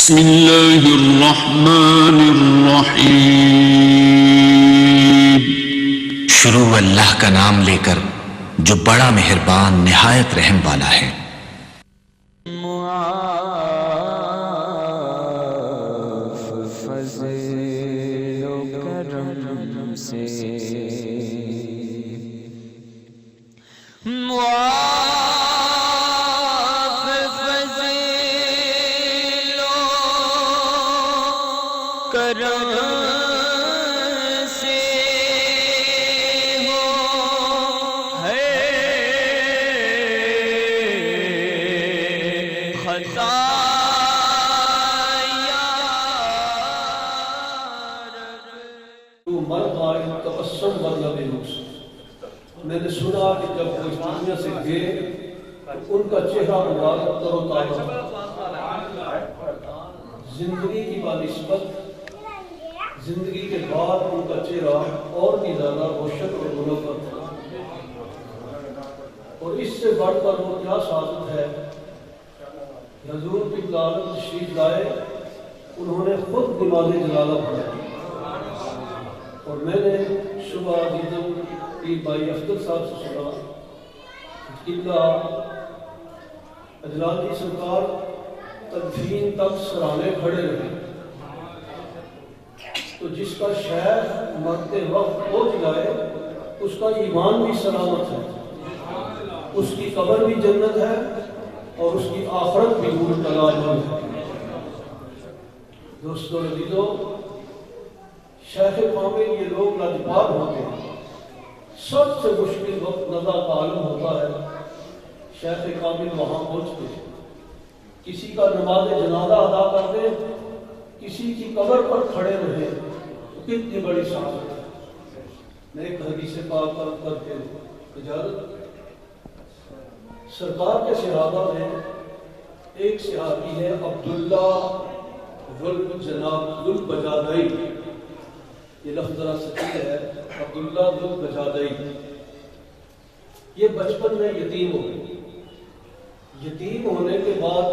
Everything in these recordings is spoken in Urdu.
بسم اللہ الرحمن الرحیم۔ شروع اللہ کا نام لے کر جو بڑا مہربان نہایت رحم والا ہے۔ فضل و کرم سے کرم سے ہو ہے خطا تو مرد آئے تبسم بدلہ نقص۔ میں نے سنا کہ جب وہ اس دنیا سے گئے ان کا چہرہ مبارک تر و تازہ، زندگی کی بنسبت زندگی کے بعد ان کا چہرہ اور بھی زیادہ روشن اور منور تھا۔ اور اس سے بڑھ کر وہ کیا سعادت ہے، حضور کی عالم تشریف لائے، انہوں نے خود نماز جنازہ پڑھائی۔ اور میں نے صبح دیدم پیر بھائی افضل صاحب سے سنا قبلہ اجلال کی سرکار تدفین تک سرانے کھڑے رہے، تو جس کا شیخ مرتے وقت پہنچ جائے اس کا ایمان بھی سلامت ہے، اس کی قبر بھی جنت ہے اور اس کی آخرت بھی نور تلاجم ہے۔ دوستو عزیزو، شیخ کامل یہ لوگ لاجواب ہوتے ہیں۔ سب سے مشکل وقت نزا کا عالم ہوتا ہے، شیخ کامل وہاں پہنچتے ہیں، کسی کا نماز جنازہ ادا کر دیں، کسی کی قبر پر کھڑے رہے، کتنی بڑی سعادت ہے۔ میں ایک حدیث پاک کر کے اجازت، سرکار کے صحابہ میں ایک صحابی ہے عبداللہ ذوالبجادین، یہ لفظ ذرا ثقیل ہے، عبداللہ ذوالبجادین۔ یہ بچپن میں یتیم ہو گئے۔ یتیم ہونے کے بعد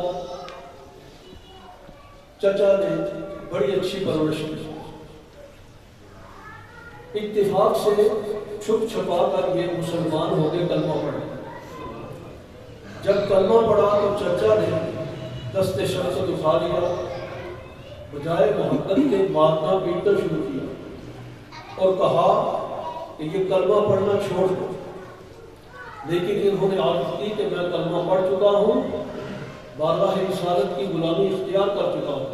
چچا نے بڑی اچھی پرورش کی، اتفاق سے چھپ چھپا کر یہ مسلمان ہو گئے، کلمہ پڑھے۔ جب کلمہ پڑھا تو چچا نے دست شمس دکھا لیا، بجائے محبت کے مارنا پیٹنا شروع کیا اور کہا کہ یہ کلمہ پڑھنا چھوڑ دو۔ لیکن انہوں نے عادت کی کہ میں کلمہ پڑھ چکا ہوں، بارگاہ رسالت کی غلامی اختیار کر چکا ہوں،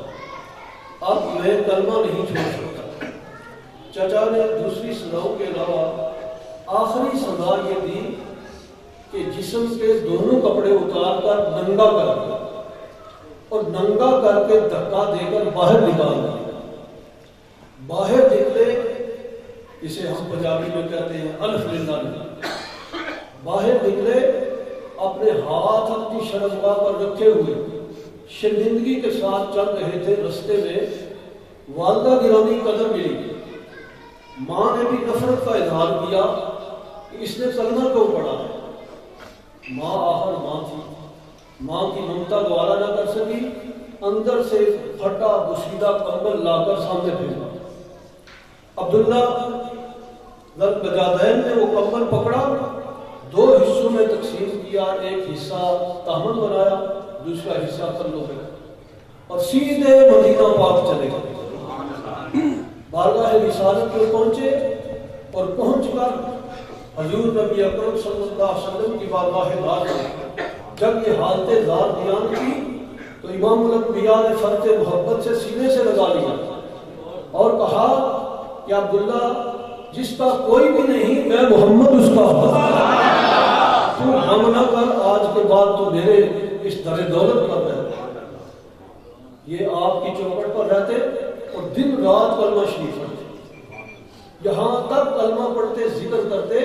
اب میں کلمہ نہیں چھوڑ سکتا۔ چچا نے دوسری سزاؤں کے علاوہ آخری سزا یہ دی کہ جسم کے دونوں کپڑے اتار کر ننگا کر دیا اور ننگا کر کے دھکا دے کر باہر نکال دیا۔ باہر نکلے، اسے ہم پنجابی میں کہتے ہیں الف للہ، باہر نکلے، اپنے ہاتھ اپنی شرمگاہ پر رکھے ہوئے شرمندگی کے ساتھ چل رہے تھے۔ رستے میں والدہ گرامی قدر ملی، ماں نے بھی نفرت کا اظہار کیا کہ اس نے کلمہ کیوں پڑھا ہے۔ ماں آخر ماں تھی، ماں کی ممتا گوارا نہ کر سکی، اندر سے پھٹا بشیدہ کمبل لا کر سامنے بھیجا۔ عبداللہ ذوالبجادین نے وہ کمبل پکڑا، دو حصوں میں تقسیم کیا، ایک حصہ تحمل بنایا، دوسرا حصہ کلو ہے، اور سیدھے مدینہ پاک چلے گئے۔ بارگاہ رسالت میں پہنچے اور پہنچ کر حضور نبی اکرم صلی اللہ علیہ وسلم کی بارگاہ ذات میں جب یہ حالت ذات بیان کی تو امام الانبیاء نے فرط محبت سے سینے سے لگا لیا اور کہا کہ عبداللہ، جس کا کوئی بھی نہیں، میں محمد اس کا ہوں، تو ہم نہ کر، آج کے بعد تو میرے اس در دولت پر رہتے۔ یہ آپ کی چوکھٹ پر رہتے اور دن رات کلمہ شریف پڑھتے، یہاں تک کلمہ پڑھتے ذکر کرتے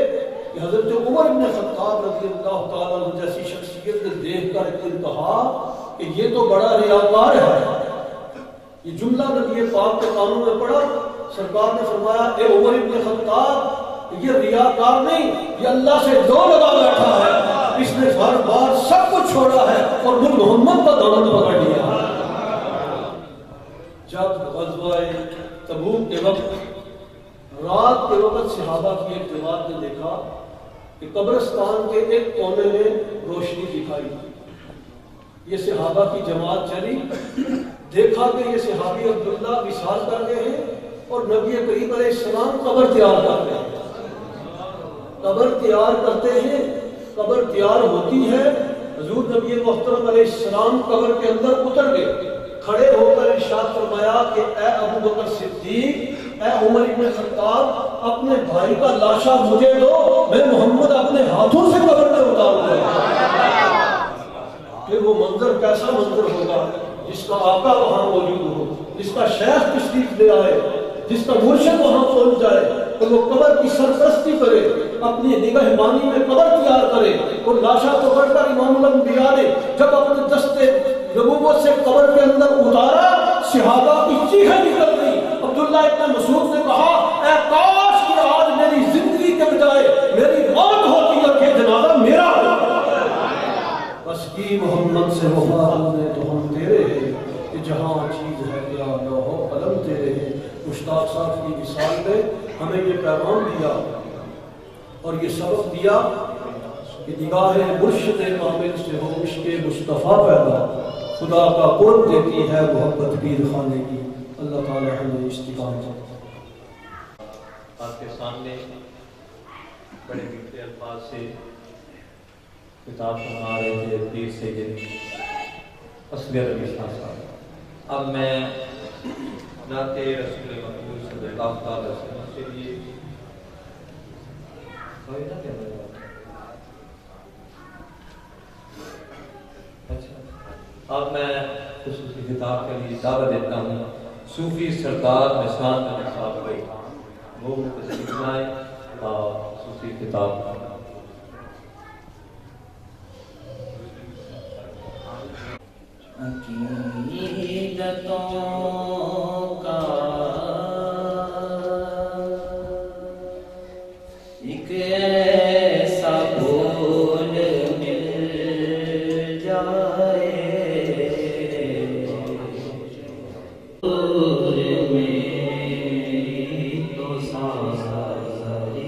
کہ حضرت عمر بن خطاب رضی اللہ تعالیٰ عنہ جیسی شخصیت نے دیکھ کر ایک دن کہا کہ یہ تو بڑا ریاکار ہے۔ یہ جملہ نبی پاک کے کانوں میں پڑھا، سرکار نے فرمایا اے عمر بن خطاب، یہ ریاکار نہیں، یہ اللہ سے دو لگا بیٹھا ہے، اس نے ہر بار سب کچھ چھوڑا ہے اور مجھ محمد کا دامن پکڑ لیا۔ جب غزوہ تبوک کے وقت رات کے وقت صحابہ کی ایک جماعت نے دیکھا کہ قبرستان کے ایک کونے میں روشنی دکھائی. یہ صحابہ کی جماعت چلی، دیکھا کہ یہ صحابی عبداللہ وصال کر رہے ہیں اور نبی کریم علیہ السلام قبر تیار کر رہے ہیں. قبر تیار کرتے ہیں، قبر تیار ہوتی ہے، حضور نبی محترم علیہ السلام قبر کے اندر اتر گئے. کھڑے ہو کر ارشاد فرمایا کہ اے ابو بکر صدیق، اے عمر بن خطاب، اپنے بھائی کا لاشا مجھے دو، میں محمد اپنے ہاتھوں سے قبر میں اتاروں گا. پھر وہ منظر کیسا منظر ہوگا جس کا آقا وہاں موجود ہو، جس کا شیخ تشریف لے آئے، جس کا مرشد وہاں پہنچ جائے اور وہ قبر کی سرپرستی کرے، اپنی نگہبانی میں قبر تیار کرے اور لاشا پکڑ کر امام الانبیاء نے جب اپنے دستے نبوت سے قبر کے اندر اتارا، صحابہ کی چیخیں نکل گئی. عبداللہ ابن مسعود نے کہا اے کاش کہ آج میری زندگی کے بجائے میری موت ہوتی اور یہ جنازہ میرا ہوتا. بس کی محمد سے وفا نے تو ہم تیرے ہیں، کہ جہاں چیز ہے کیا لوح قلم تیرے ہیں. مشتاق صاحب کی مثال نے ہمیں یہ پیغام دیا اور یہ سبق دیا کہ نگاہ مرشد کامل سے ہو عشق مصطفیٰ پیدا، خدا کا قرب دیتی ہے محبت پیر خانے کی. اللہ تعالی ہمیں استقامت. آپ کے سامنے بڑے میٹھے الفاظ سے کتاب سنا رہے تھے پیر سید اصغر علی شاہ صاحب. اب میں نعت رسول مقبول صلی اللہ علیہ وسلم کے لیے اب میں خصوصی خطاب کے لیے دعوت دیتا ہوں صوفی سردار نشان علی صاحب بھائی، وہ تشریف لائیں اور خصوصی خطاب. عقیدتوں کا ایک ایسا پھول مل جائے میں تو سارے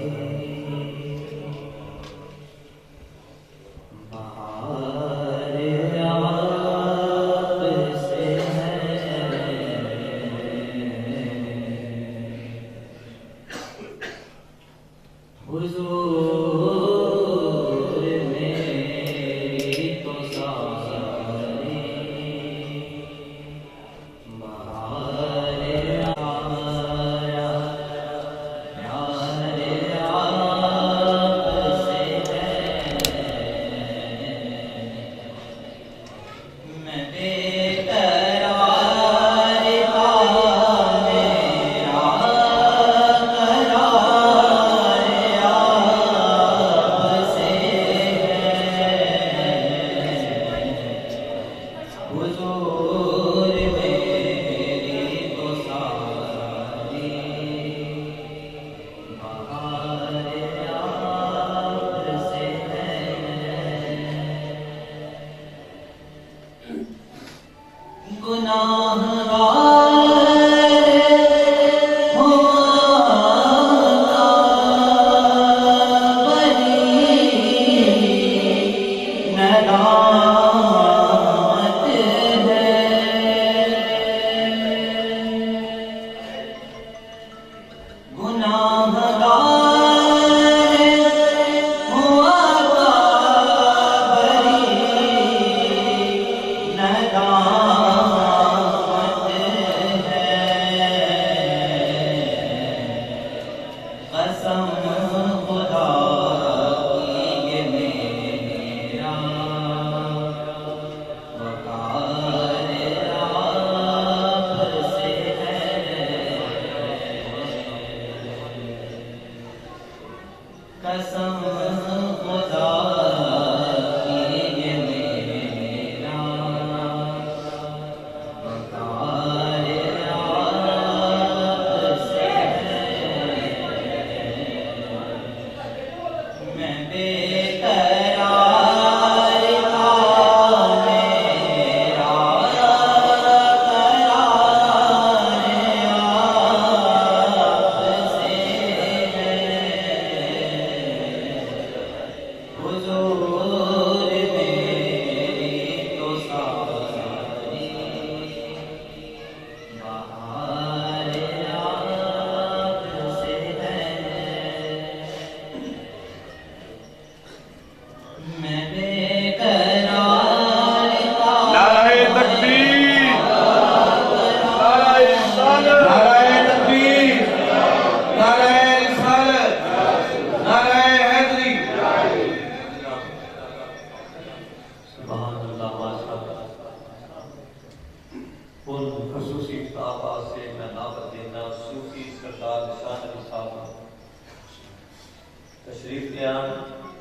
تشریف لے آن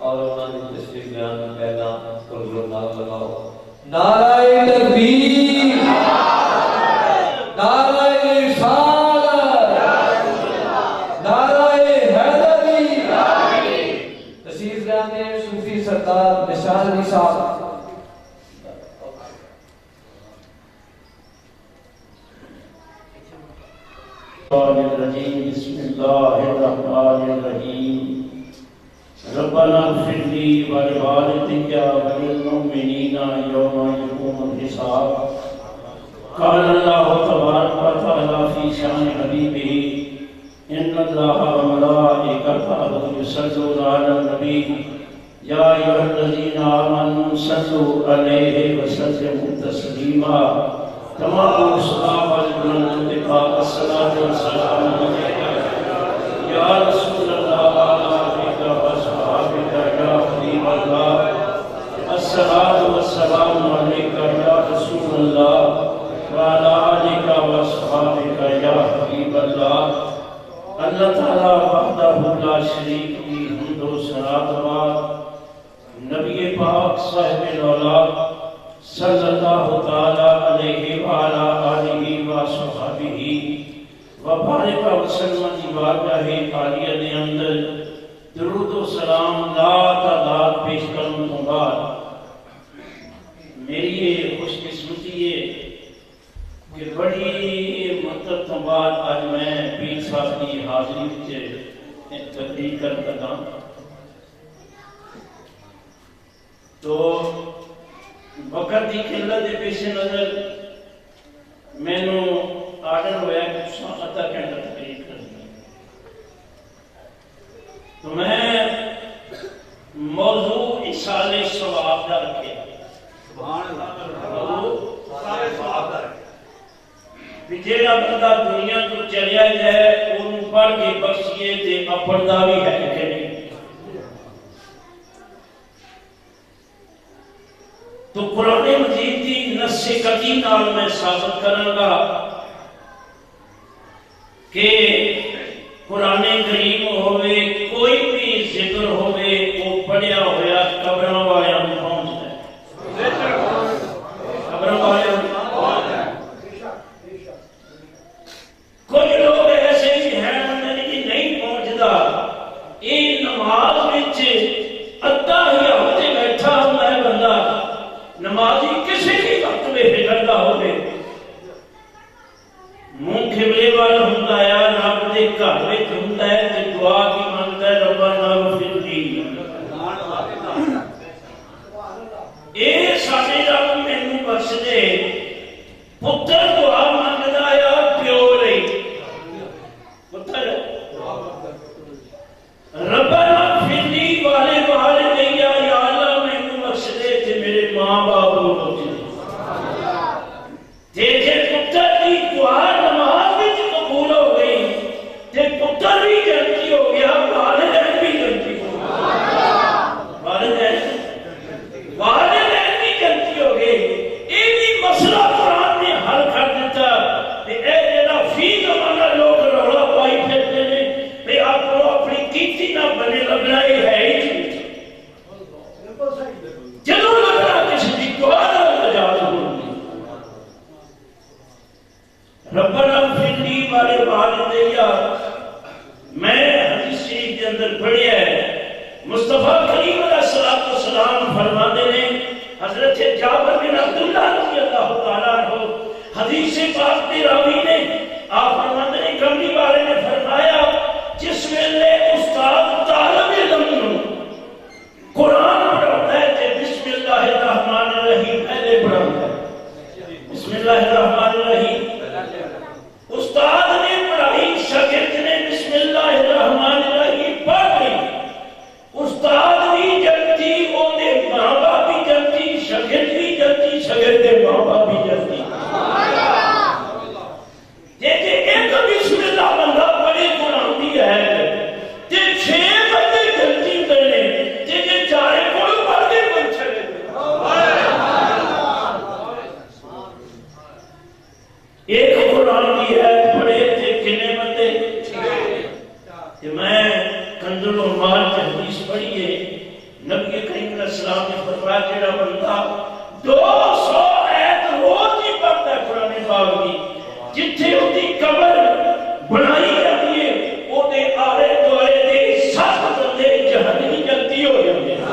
اور انہوں نے تشریف لے آن پہلا قرب اللہ لگاؤ نعرہ تکبیر نعرہ رسالت نعرہ حیدری تشریف لے آنے صوفی سردار نشان علی صاحب بسم اللہ الرحمن الرحیم ربنا اغفر لی ولوالدی وللمؤمنین یوم یقوم الحساب قال اللہ تبارک و تعالی فی شان حبیبہ ان اللہ وملائکتہ یصلون علی النبی یا ایھا الذین آمنوا صلوا علیہ وسلموا تسلیما تمام صلاة والبلند لقاء الصلاة والسلام علیکہ یا رسول اللہ علیکہ وصحابکہ یا حبیب اللہ الصلاة والسلام علیکہ یا رسول اللہ وعلا آلکہ وصحابکہ یا حبیب اللہ اللہ تعالیٰ وحدہ لا شریک کی حمد و ثنا بعد نبی پاک صاحب الاولاد صلی اللہ تعالی علیہ وعلا آلہ وصحبہ وبارک وسلم کی بارگاہ عالیہ کے اندر درود و سلام لا تعداد پیش کرنے کے بعد میری یہ خوش قسمتی ہے کہ بڑی مدت کے بعد آج میں پیر صاحب کی حاضری وچ تقریر کرتا ہوں تو وقت کی قلت کے پیش نظر مینوں آرڈر ہوا کہ تساں آدھا گھنٹہ تقریر کرنی تو میں موضوع ایصال ثواب کا رکھے سبحان اللہ جیڑا بندہ دنیا کو چلیا جائے انہوں پڑھ کے بخشیے تے اپنا بھی ہے کہ نہیں تو قرآن مجید کی نص قطعی نال میں ثابت کروں گا کہ قرآن کریم ہوئے کوئی بھی ذکر ہوئے وہ پڑھیا ہویا قبروں والیاں پہنچتا ہے قبروں والیاں کوئی لوگ ایسے ہی ہیں نہیں پہنچتا یہ نماز وچ ادھا ہی ہفتے بیٹھا ہوا ہے بندہ نمازی کسی بھی وقت میں بگڑتا ہوگے منہ قبلے والا ہوتا ہے رب دے گھر وچ ہوندا ہے تے دعا کی منگتا ہے ربنا اغفر لی اے ساڈے رب مینوں بخش دے پتر دعا منگدا ہے پیو لئی پتر ربنا اغفر لی والے والدی یا اللہ مینوں بخش دے تے میرے ماں باپ کو بخش دے جے پتر کی دعا نماز وچ قبول ہو گئی تے پتر بھی جنتی ہو گیا والدین بھی جنتی ہو گئے والدین بھی جنتی ہو گئے یہ بھی مسئلہ قرآن نے حل کر دیتا کہ اے جڑا فی زمانہ لوگ رولا پائی پھرتے ہیں کہ آپ کو اپنی کیتی نہ بنے لگنا یہ ہے ہی جدوں لگنا کسی کی دعا نہ مجاز ہوگی ربنا اغفر لی والے والدیا میں حدیث شریف کے اندر پڑھیا ہے مصطفیٰ کریم علیہ الصلوۃ والسلام فرماتے ہیں حضرت جابر بن عبداللہ رضی اللہ تعالیٰ عنہ حدیث پاک کے راوی نے آپ فرماتے ہیں کملی والے نے فرمایا جس ویلے استاد طالب علم قرآن پڑھتا ہے کہ بسم اللہ الرحمن الرحیم پہلے پڑھتا ہے بسم اللہ الرحمن الرحیم استاد نے پڑھائی شاگرد نے بسم اللہ الرحمن الرحیم پڑھ گئی استاد بھی جلتی اونے ماں باپ بھی جلتی شاگرد بھی جلتی شاگرد کے ماں باپ بھی جلتی جیسے ایک بسم اللہ بندہ پڑھے قرآن بھی ہے تے 6 بندے جلتی کرنے جیسے چارے کوئی پڑھ کے بن چلے ایک قرآن کی ہے پڑھے تھے کنے بندے کہ میں کنزل المال کی حدیث پڑھی ہے، نبی کریم علیہ السلام نے فرمایا جڑا بندہ 200 آیت روز ہی پڑھتا ہے قرآن پاک کی، جتھے اس کی قبر بنائی جاتی ہے وہ دے آلے دوالے دے 7 بندے جہنمی جلتی ہو جاتے ہیں۔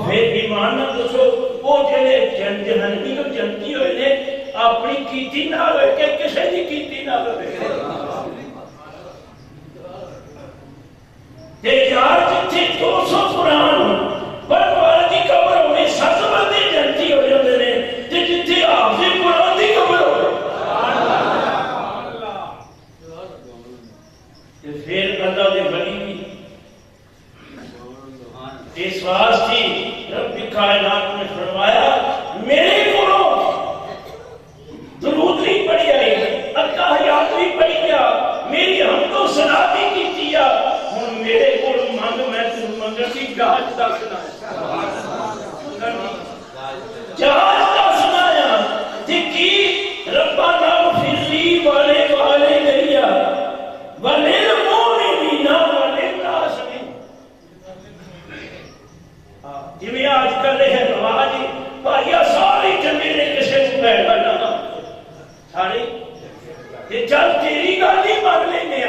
پھر ایمان نہ دسو وہ جڑے جہنمی اور جنتی ہوئے نے اپنی کیتی نہ ہوئے کہ کسے دی کیتی نہ ہوئے تے یار جتھے 200 قرآن پڑھن والے دی قبر ہوئے 7 بندے جنتی ہو جاتے نے تے جتھے حافظ قرآن دی قبر ہوئے تے پھر اللہ دے ولی بھی اس واسطے رب کائنات نے فرمایا میرے کو درود بھی پڑھی آئی اتحیات بھی پڑھی گیا میری حمد و ثنا بھی کی دیا ہن میرے کو منگ میں تو منگن کی جہاز تک نہ جہاز تک سنایا تے کی ربنا اغفر لی والے والے گیا وللمؤمنین والناس جی آج کل ہے رواج بھائیا ساری چنگے نے کسے کو بیٹھ بنا ساری یہ جب تیری گل نہیں مان لینے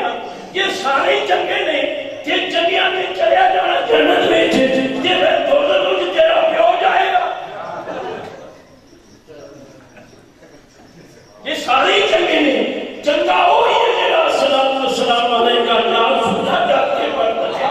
یہ سارے چنگے نے یہ چنگیاں نے چلیا جانا جنت میں یہ پھر دوزخ وچ تیرا پیو جائے گا یہ سارے چنگے نے چنگا وہی ہے جڑا صلاۃ والسلام علیہ کا نام سنا جاتے ہیں پڑھتا ہے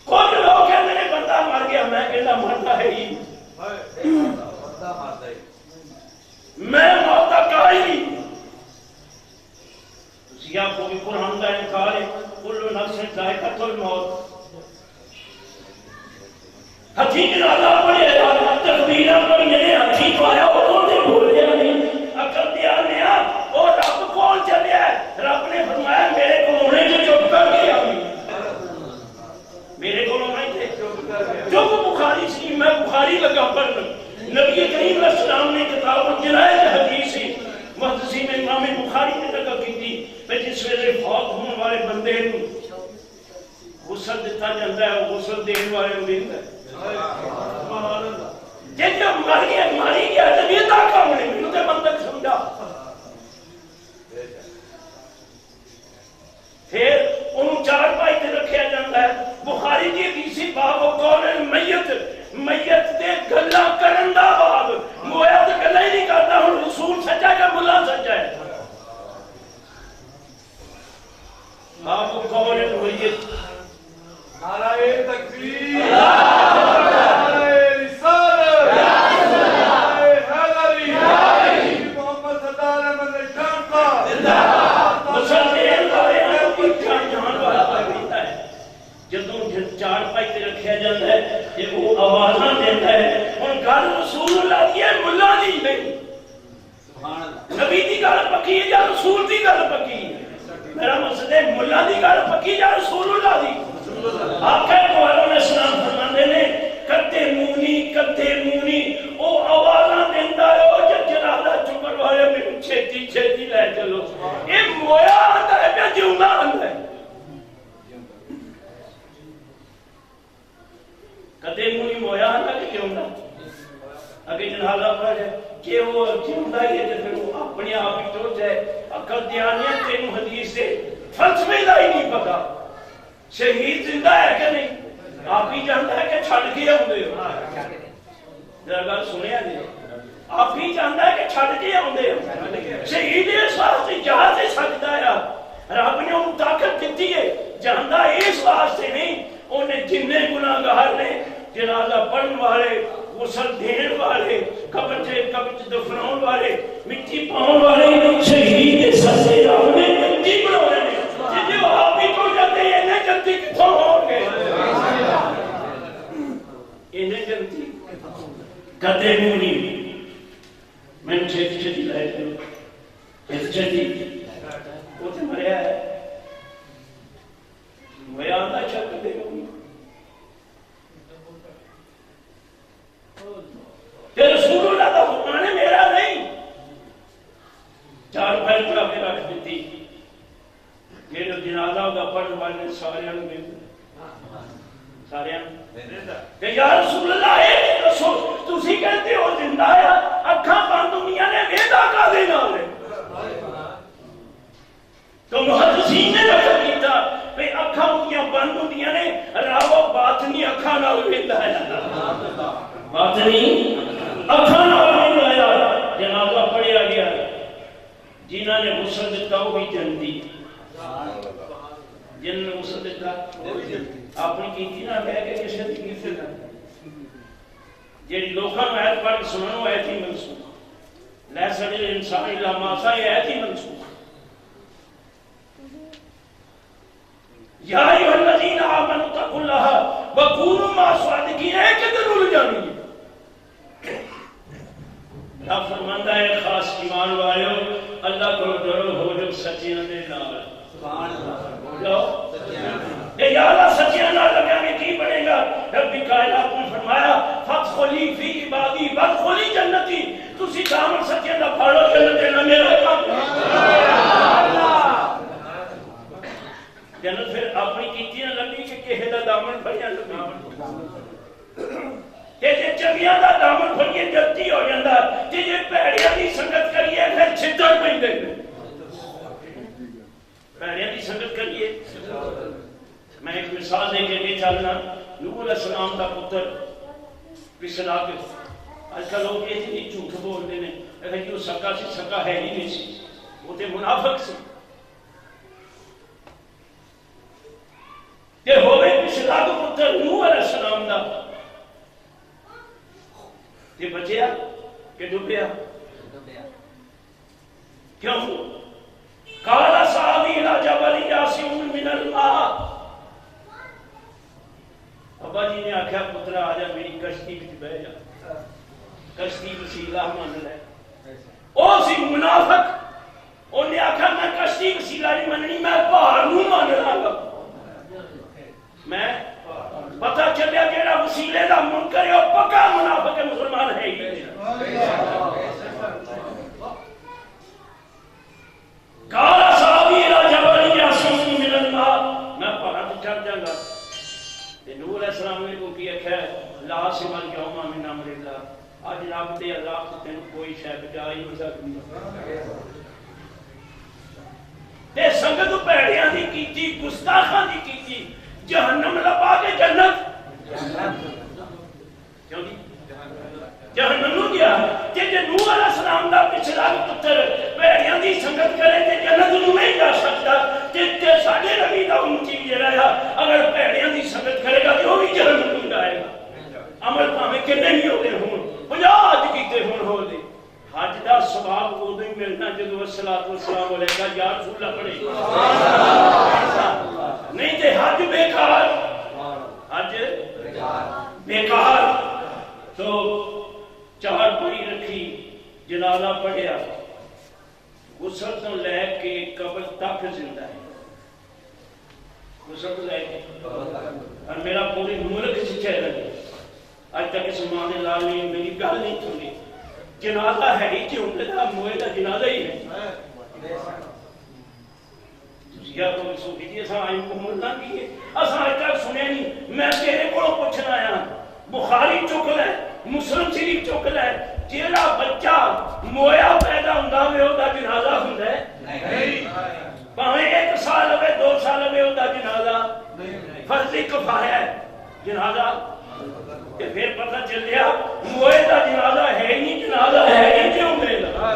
کچھ لوگ ہیں میرے بندہ مر گیا ہتھی جنازہ پڑھے تکبیراں پڑھیے ہتھی پایا وہ نے بولیا نہیں عقل دیا نیا اور رب کون چلیا ہے رب نے فرمایا میرے کو ہونے جو چپ کر گیا میرے کو ہونے تھے چپ بخاری سی میں بخاری لگا پڑھنا نبی کریم علیہ السلام نے کتاب الجنائز حدیثی محدثی میں امام بخاری نے لگا کی تھی میں جس ویلے فوت ہونے والے بندے غسل دیتا جاتا ہے غسل دینے والے دیتا ہے جن جو ماری گیا طبیعت آقا ہونے میں انہیں منطق سمجھا پھر انہوں چار پائی تے رکھیا جاتا ہے بخاری کی حدیثی باب و قول میت دے گلا کرن دا باب مویا تے گلا ہی نہیں کرتا ہوں رسول سچا ہے کہ ملا سچا ہے باب و قول میت نعرہ تکبیر چار پائی تے رکھیا جاتا ہے یہ وہ آوازاں دیتا ہے ان گل رسول اللہ دی ہے ملا دی نہیں نبی دی گل پکی ہے یا رسول دی گل پکی ہے میرا مقصد ہے ملا دی گل پکی یا رسول اللہ دی آخر کو علیہ السلام فرماندے نے کتے مونی او آوازاں دیندا ہے او جنازہ چکر والے میں چھتی چھتی لے چلو یہ مویا آندا ہے پیا جیوندا آندا ہے کدے مونی مویا آندا کہ جیوندا اگے جنازہ پڑھ جائے کہ وہ جیوندا ہی ہے پھر وہ اپنے آپ ہی ٹوٹ جائے عقل دیانیہ تینوں حدیث سے فلسفے دا ہی نہیں پتا شہید زندہ ہے کہ نہیں آپ ہی جانتا ہے کہ چھڑ کے آؤندے ہو ذرا گل سنیا جی آپ ہی جانتا ہے کہ چھڑ کے آؤندے ہو شہید اس واسطے جا سے سکتا ہے رب نے ان طاقت دیتی ہے جانتا اس واسطے نہیں انہیں جننے گناہگار نے جنازہ پڑھن والے غسل دین والے قبر دفناؤن والے مٹی پاؤن والے شہید سچے رب نے جنتی بناؤنے نے جنہیں آپ ہی تو جاتے ہیں انہیں جنتی کتوں ہوں گے انہیں جنتی کتے مونی میں نے چھتی لائے تھے چھتی وہ تے مریا ہے وہ آندا چک دے مونی کہ رسول اللہ کا فرمان ہے میرا نہیں چار پھیل پڑا کے رکھ دیتی یہ جو جنازہ ہوگا پڑھنے والے سارے میں سارے کہ یا رسول اللہ ہے رسول تسی کہتے ہو زندہ ہے اکھاں بند دنیا نے ویدا کا دینا ہے تو محدثین نے ذکر کیتا کہ اکھاں ہوندیاں بند دنیا نے راو باطنی اکھاں نال ویدا ہے باطنی اکھاں نال ویدا ہے جنازہ پڑھیا گیا جنہاں نے غسل دیتا وہ بھی جنتی جن نے غسل دیتا آپ نے کیتی نہ کہہ کہ کسی نے کیتے نہ جیڑی لوکاں میں آیت پڑھ کے سنانو آیت ہی منسوخ لیس الانسان الا ما سعى یہ آیت ہی منسوخ یا ایھا الذین آمنوا اتقوا اللہ وکونوا مع الصادقین ہے کہ ضرور جانی رب فرماندا ہے خاص ایمان والو اللہ کو ڈرو ہو جو سچیاں دے نال سبحان اللہ یا اللہ سچیاں نال لگا میں کی بنے گا رب کائنات نے فرمایا فادخلی فی عبادی وادخلی جنتی تسی دامن سچیاں دا پھاڑو جنت دے نہ میرا کام جنت پھر اپنی کیتی نہ لگی کہ کہے دا دامن بھریا لگی کہ جے چنگیاں دا دامن بھریا جلتی ہو جاندا جے پیڑیاں دی سنگت کریے پھر چھتر پیندے پیڑیاں دی سنگت کریے میں ایک مثال دے کے چلنا نوح علیہ السلام دا پتر پچھلا کے آج کل لوگ یہ تھی جھوٹ بولتے ہیں اگر جو سکا سی سکا ہے ہی نہیں سی وہ تے منافق سی کہ ہوئے پچھلا کے پتر نوح علیہ السلام دا یہ بچیا کہ ڈوبیا کیوں قال سآوی الی جبل یعصمنی من الماء ابا جی نے آخیا پترا آ جا میری کشتی بہ جا کشتی وسیلہ من لے او سی منافق انہیں آخیا میں کشتی وسیلہ نہیں مننی میں پہاڑ نوں من لاں میں پتہ چلیا جیڑا وسیلے دا منکر ہے او پکا منافق مسلمان ہے ہی کالا صحابی جبل یاسین من الماء میں پہاڑ چڑھ جاؤں گا نور علیہ السلام نے کو کیا کہ لا سمل یوم من امر اللہ اج رب دے عذاب تو تین کوئی شے بچا ہی نہیں سکتی تے سنگت پیڑیاں دی کیتی گستاخاں دی کیتی جہنم لبا کے جنت کیوں دی جہنم نو گیا کہ نور علیہ السلام دا پچھلا پتر پیڑیاں دی سنگت کرے تے جنت نو نہیں جا سکتا تے ساڈے نبی دا امتی جڑا ہے اگر پیڑیاں دی سنگت کرے گا تو بھی جہنم نو جائے گا عمل پاویں کنے ہی ہو گئے ہون 50 حج کیتے ہون ہو دے حج دا ثواب اودوں ہی ملنا جدوں الصلوۃ والسلام علیکہ یا رسول اللہ پڑھے نہیں تے حج بیکار حج بیکار تو چار پڑی رکھی جنازہ پڑھیا غسل تو لے کے قبر تک زندہ ہے غسل تو لے کے اور میرا پوری ملک سے چہرہ ہے آج تک اس ماں نے لال نے میری گل نہیں سنی جنازہ ہے ہی کہ ان کا موئے کا جنازہ ہی ہے یا تو سوچی جی اساں آئیں کو ملنا کی ہے اساں آج تک سنے نہیں میں تیرے کو پوچھنا آیا بخاری چک لے مسلم شریف چک لے جیڑا بچہ مویا پیدا ہوندا وے او دا جنازہ ہوندا ہے نہیں بھاویں 1 سال ہوے 2 سال ہوے او دا جنازہ فرض کفایہ ہے جنازہ کہ پھر پتہ چلیا موئے دا جنازہ ہے نہیں جنازہ ہے ہی کیوں میرا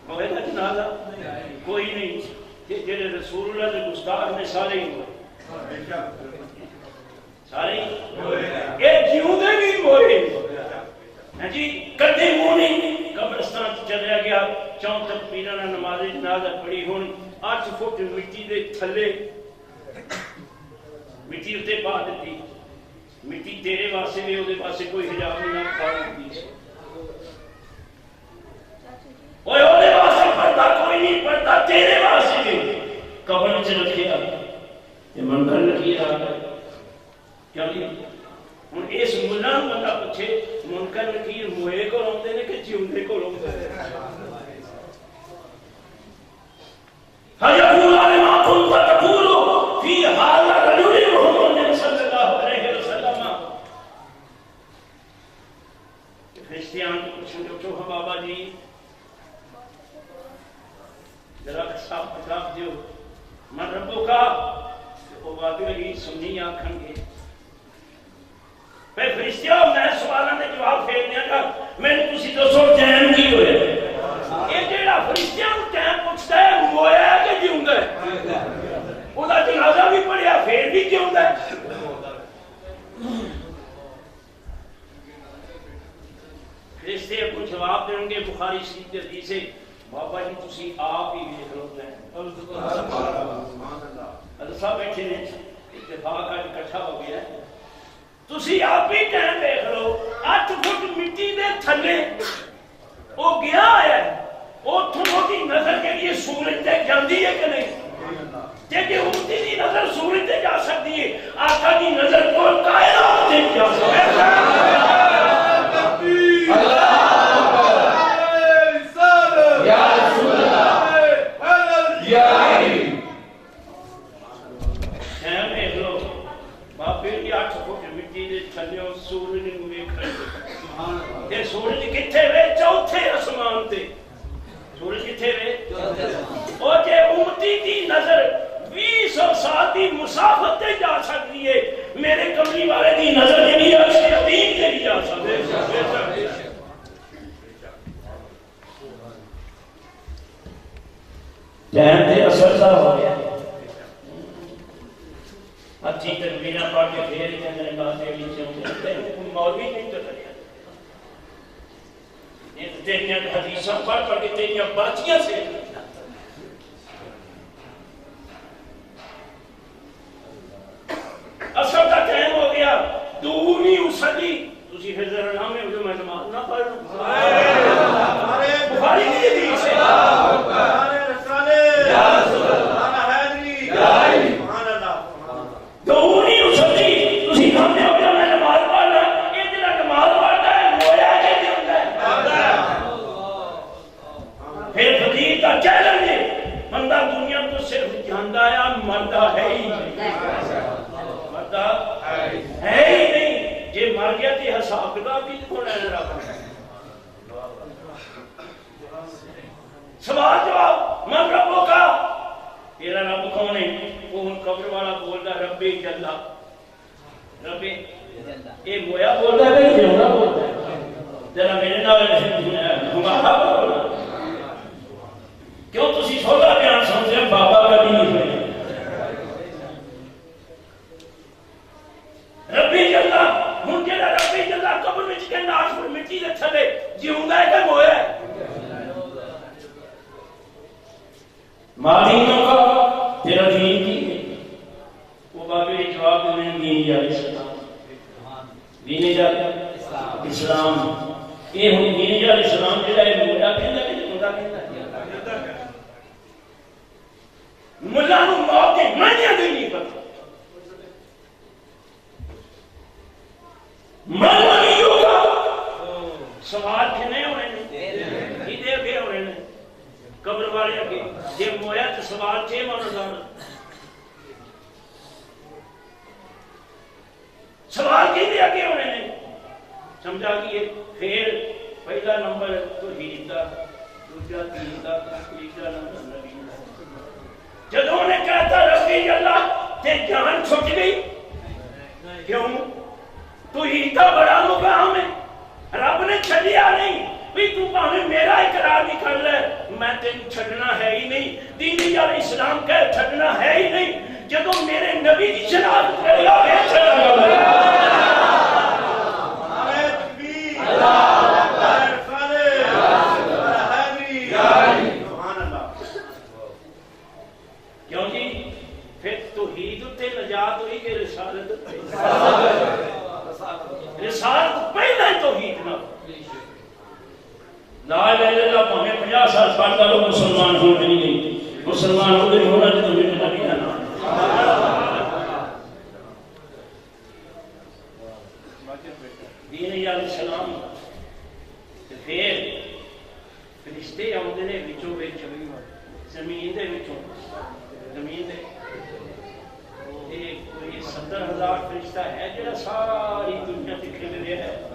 موئے دا جنازہ کوئی نہیں کہ جڑے رسول اللہ کے گستاخ نے سارے ہی ہوئے سارے یہ جیوندے بھی ہوئے جی کدے منہ نہیں قبرستان چلیا گیا 4 تکبیراں نال نماز جنازہ پڑھی ہن 8 فٹ مٹی دے تھلے مٹی اتنے پا دیتی مٹی تیرے واسطے بھی وہ پاسے کوئی حجاب نہیں نہ پا دیتی وہ واسطے پڑھتا کوئی نہیں پڑھتا تیرے واسطے بھی قبر چ رکھیا یہ منکر لکھی آ گئے کیا نہیں ہوں اس ملا بندہ پوچھے منکر لکیر موئے کو روندے نے کہ جیوندے کو روندے فَيَقُولُ عَلِمَا كُنْتَ تَقُولُ فِي هَذَا الرَّجُلِ مُحَمَّدٍ صلی اللہ علیہ وسلم خریستیان کو پوچھیں جو کہ بابا جی ذرا صاحب کتاب دیو من ربو کا وہ واقعی سنی آنکھیں گے میں فرشتیاں میں سوالوں نے جواب پھیر دیا گا میں نے کسی دوستوں ٹائم کی ہوئے یہ جیڑا فرشتیاں ٹائم پوچھتا ہے مویا ہے کہ جیوندا ہے وہ دا جنازہ بھی پڑھیا پھر بھی جیوندا ہے فرشتے کو جواب دیں گے بخاری شریف کی حدیث ہے بابا جی تسی آپ ہی دیکھ لو اللہ صاحب بیٹھے نے اتفاق آج اکٹھا ہو گیا ہے تسی آپ ہی ٹائم دیکھ لو 8 فٹ مٹی دے تھلے وہ گیا ہے وہ تھوڑی دی نظر کے لیے سورج تے جاندی ہے کہ نہیں کہ امتی دی نظر سورج تے جا سکتی ہے آقا دی نظر کو کائنات تے جا سکتی ہے یا رسول اللہ یا دیکھ لو باپے کی 8 فٹ مٹی دے تھلے سورج نوں ویکھ تے سورج کتھے وے چوتھے آسمان تے سورج کتھے وے او جے امتی دی نظر 20 سال دی مسافت تے جا سکتی ہے میرے کملی والے دی نظر نہیں عرش عظیم تے بھی جا سکتی ہے ٹائم تے اثر سا ہو گیا اچھی تکبیراں پڑھ کے پھر ہی اندر باتیں نیچے ہوتے ہیں مولوی نہیں تو کریا یہ تیریاں حدیثاں پڑھ پڑھ کے تیریاں باتیاں سے صلی تسی حضر نامے جو میں نماز نہ پڑھ بخاری کی حدیث ہے دونی صلی تسی نامے جو میں نماز پڑھنا یہ جڑا نماز پڑھتا ہے مویا کے ہوتا ہے پھر فقیر کا چیلنج ہے بندہ دنیا کو صرف جانتا ہے مردہ ہے ہی مردہ ہے ہی نہیں جے مر گیا تے حساب کتاب بھی کون لینا رکھنا سوال جواب من ربوں کا تیرا رب کون ہے وہ ان قبر والا بولتا ربی جل ربی یہ مویا بولتا ہے کہ جونا بولتا ہے ذرا میرے نال ہمارا بولنا کیوں تسی سودا بیان سمجھے بابا کا نہیں ہے ربی جل ہن جڑا ربی جل قبر وچ کے ناش پر مٹی دے تھلے جیوندا ہے کہ مویا ہے مادینوں کا تیرا دین کی ہے وہ بابے جواب میں دین یا اسلام دین یا اسلام یہ ہوں دین یا اسلام جڑا ہے مولا کہندا کہ خدا کہندا ملا نو موت کے معنی نہیں پتہ مانا نہیں ہوگا سوال کنے ہوئے ہیں ہدے بے ہوئے ہیں قبر والے اگے جے مویا تے سوال چھے مانا جانا سوال کنے اگے ہوئے ہیں سمجھا کہ پھر پہلا نمبر توحید دا دوسرا دین دا تیسرا نمبر نبی جدوں نے کہتا ربی اللہ تے جان چھٹ گئی کیوں توحید کا بڑا مقام ہے رب نے چھڈیا نہیں بھی تو پاویں میرا اقرار بھی کر لے میں تینوں چھڈنا ہے ہی نہیں دین یا اسلام کا چھڈنا ہے ہی نہیں جدوں میرے نبی کی شناخت کرے گا پھر چھڈنا نعرہ تکبیر اللہ اکبر فالح حیدری سبحان اللہ کیوں جی پھر توحید تے نجات ہوئی کہ رسالت رسالت پہلا ہی توحید نہ لا الہ الا اللہ پہنے 50 سال پڑھتا لوگ مسلمان ہو نہیں گئی مسلمان ہو گئی ہونا جو میرے نبی کا نام دین یا السلام پھر فرشتے آؤندے نے وچوں وچ زمین دے وچوں زمین دے کوئی 70,000 فرشتہ ہے جڑا ساری دنیا تے کھل رہا ہے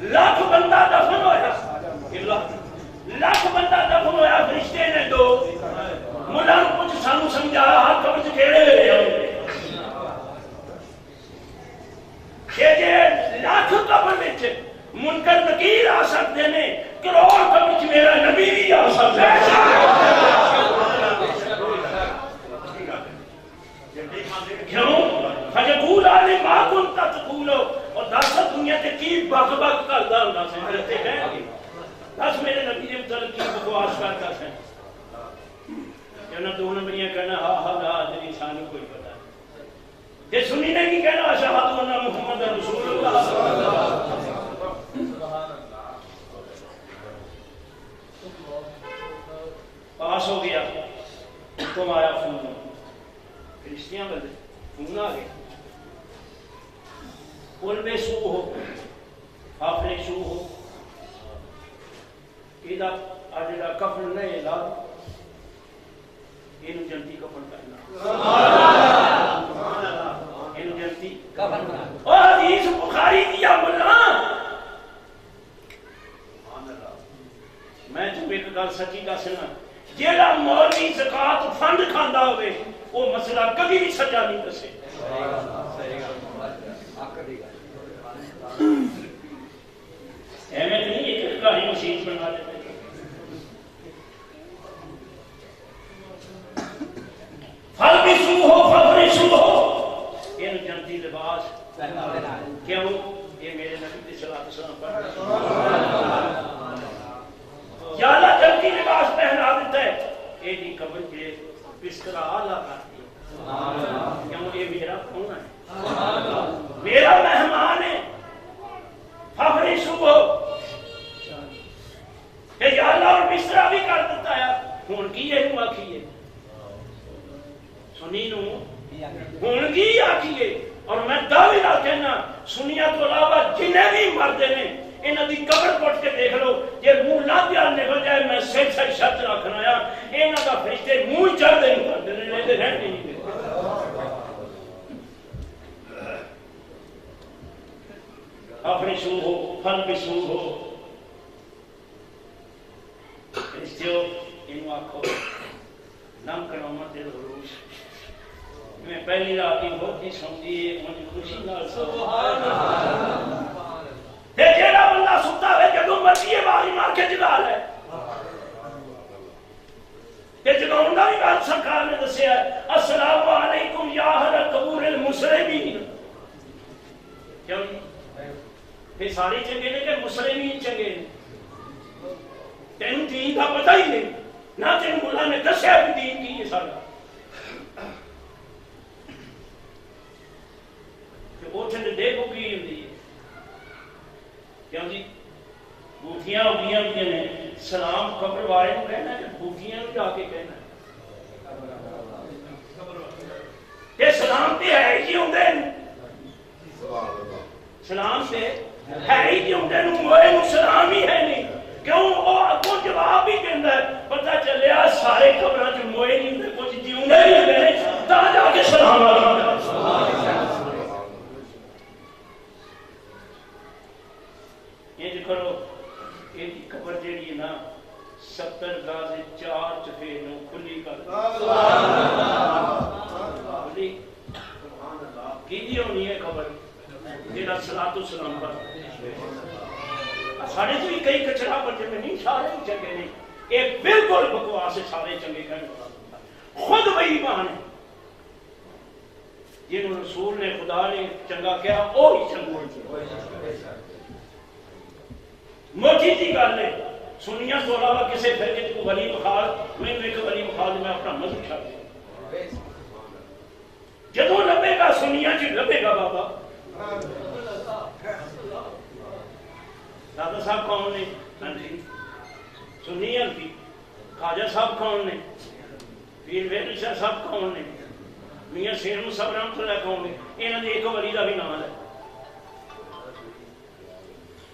لاکھ بندہ دفن ہویا لاکھ بندہ دفن ہویا فرشتے نے دو ملا کچھ سانو سمجھا ہاتھ قبر چ کیڑے ہوئے کہ جے لاکھ قبر وچ منکر نکیر آ سکتے نے کروڑ قبر چ میرا نبی بھی آ سکتا ہے کیوں فجقول علی ما کنت تقولو اور دس دنیا تے کی بک بک کردا ہوندا سی میرے تے کہہ گے دس میرے نبی دے متعلق کی بکواس کردا سی کہنا دو نمبریاں کہنا ہا ہا لا ادری سانو کوئی پتہ نہیں تے سنی نے کی کہنا اشہد ان محمد رسول اللہ سبحان اللہ پاس ہو گیا تم آیا فون فرشتیاں بندے فون آ گئے قلب سو ہو آخر سو ہو یہ آجڑا کفن نہیں لا یہ جلدی کفن کرنا یہ جلدی کفن کرنا اور حدیث بخاری دیا ملا میں تمہیں ایک گل سچی دسنا جیڑا مولوی زکات فنڈ کھاندا ہوئے وہ مسئلہ کبھی بھی سچا نہیں دسے احمد نہیں ایک کہانی مسیح بنا دیتے پھل بھی سو ہو پھل بھی سو ہو یہ جنتی لباس کیوں یہ میرے نبی کی صلاۃ والسلام پر یا اللہ جنتی لباس پہنا دیتا ہے یہ دی قبر کے بستر اعلیٰ کرتی ہے کیوں یہ میرا کون ہے ہوں کی آکھیے اور میں دعوے نال کہنا سنیا تو علاوہ جنہیں بھی مردے نے انہاں دی قبر پٹ کے دیکھ لو جے منہ لاندیا نکل جائے میں سچ سچ شرط رکھنا آیا انہاں دا فرشتے منہ چڑھ دے کردے نے نہیں تے رہن نہیں دے اپنی سو ہو پھل بھی سو ہو فرشتیو انہوں آکھو نام کرامت العروج میں پہلی رات کی بہت ہی سمجھی مجھے خوشی نال سبحان اللہ تے جیڑا بندہ ستا ہے جدوں مرضی ہے باری مار کے جگا لے تے جگاؤں دا بھی بات سرکار نے دسیا ہے السلام علیکم یا اہل قبور المسلمین کیوں یہ سارے چنگے نے کہ مسلمین چنگے نے تینوں دین کا پتہ ہی نہیں نہ تینوں اللہ نے دسیا بھی دین کی یہ سارا کہ وہ چند دیکھو کی ہوتی ہے کیوں جی بوٹیاں ہوگیاں بھی نے سلام قبر والے کو کہنا ہے کہ بوٹیاں بھی جا کے کہنا ہے یہ سلام تے ہے ہی ہوندے سلام تے ہے ہی کیوں دے نو موئے نو سلام ہی ہے نہیں کیوں وہ اگوں جواب بھی کہندا ہے پتہ چلیا سارے قبراں چ موئے نہیں ہوندے کچھ جیوندے ہی ہوندے نے تا جا کے سلام آتا یہ کرو یہ قبر جیڑی ہے نا 70 گاز 4 چفے نو کھلی کر سبحان اللہ کی ہونی ہے قبر جیڑا صلاۃ و سلام پر سارے تو کئی کچرا بچے میں نہیں سارے چنگے نہیں ایک بالکل بکواس ہے سارے چنگے کہنے خود وہی ایمان ہے جنہوں رسول نے خدا نے چنگا کیا وہی چنگا موٹی جی گل ہے سنیا تو علاوہ کسی فرقے کو ولی بخار میں ایک ولی بخار میں اپنا مذہب چھوڑ دیا جدوں لبے گا سنیا جی لبے گا بابا دادا صاحب کون نے سنی کی خواجہ صاحب کون نے پیر ویل شاہ صاحب کون نے میاں شیر مصطفی رحمۃ اللہ کون نے انہاں دے ایک ولی دا بھی نام ہے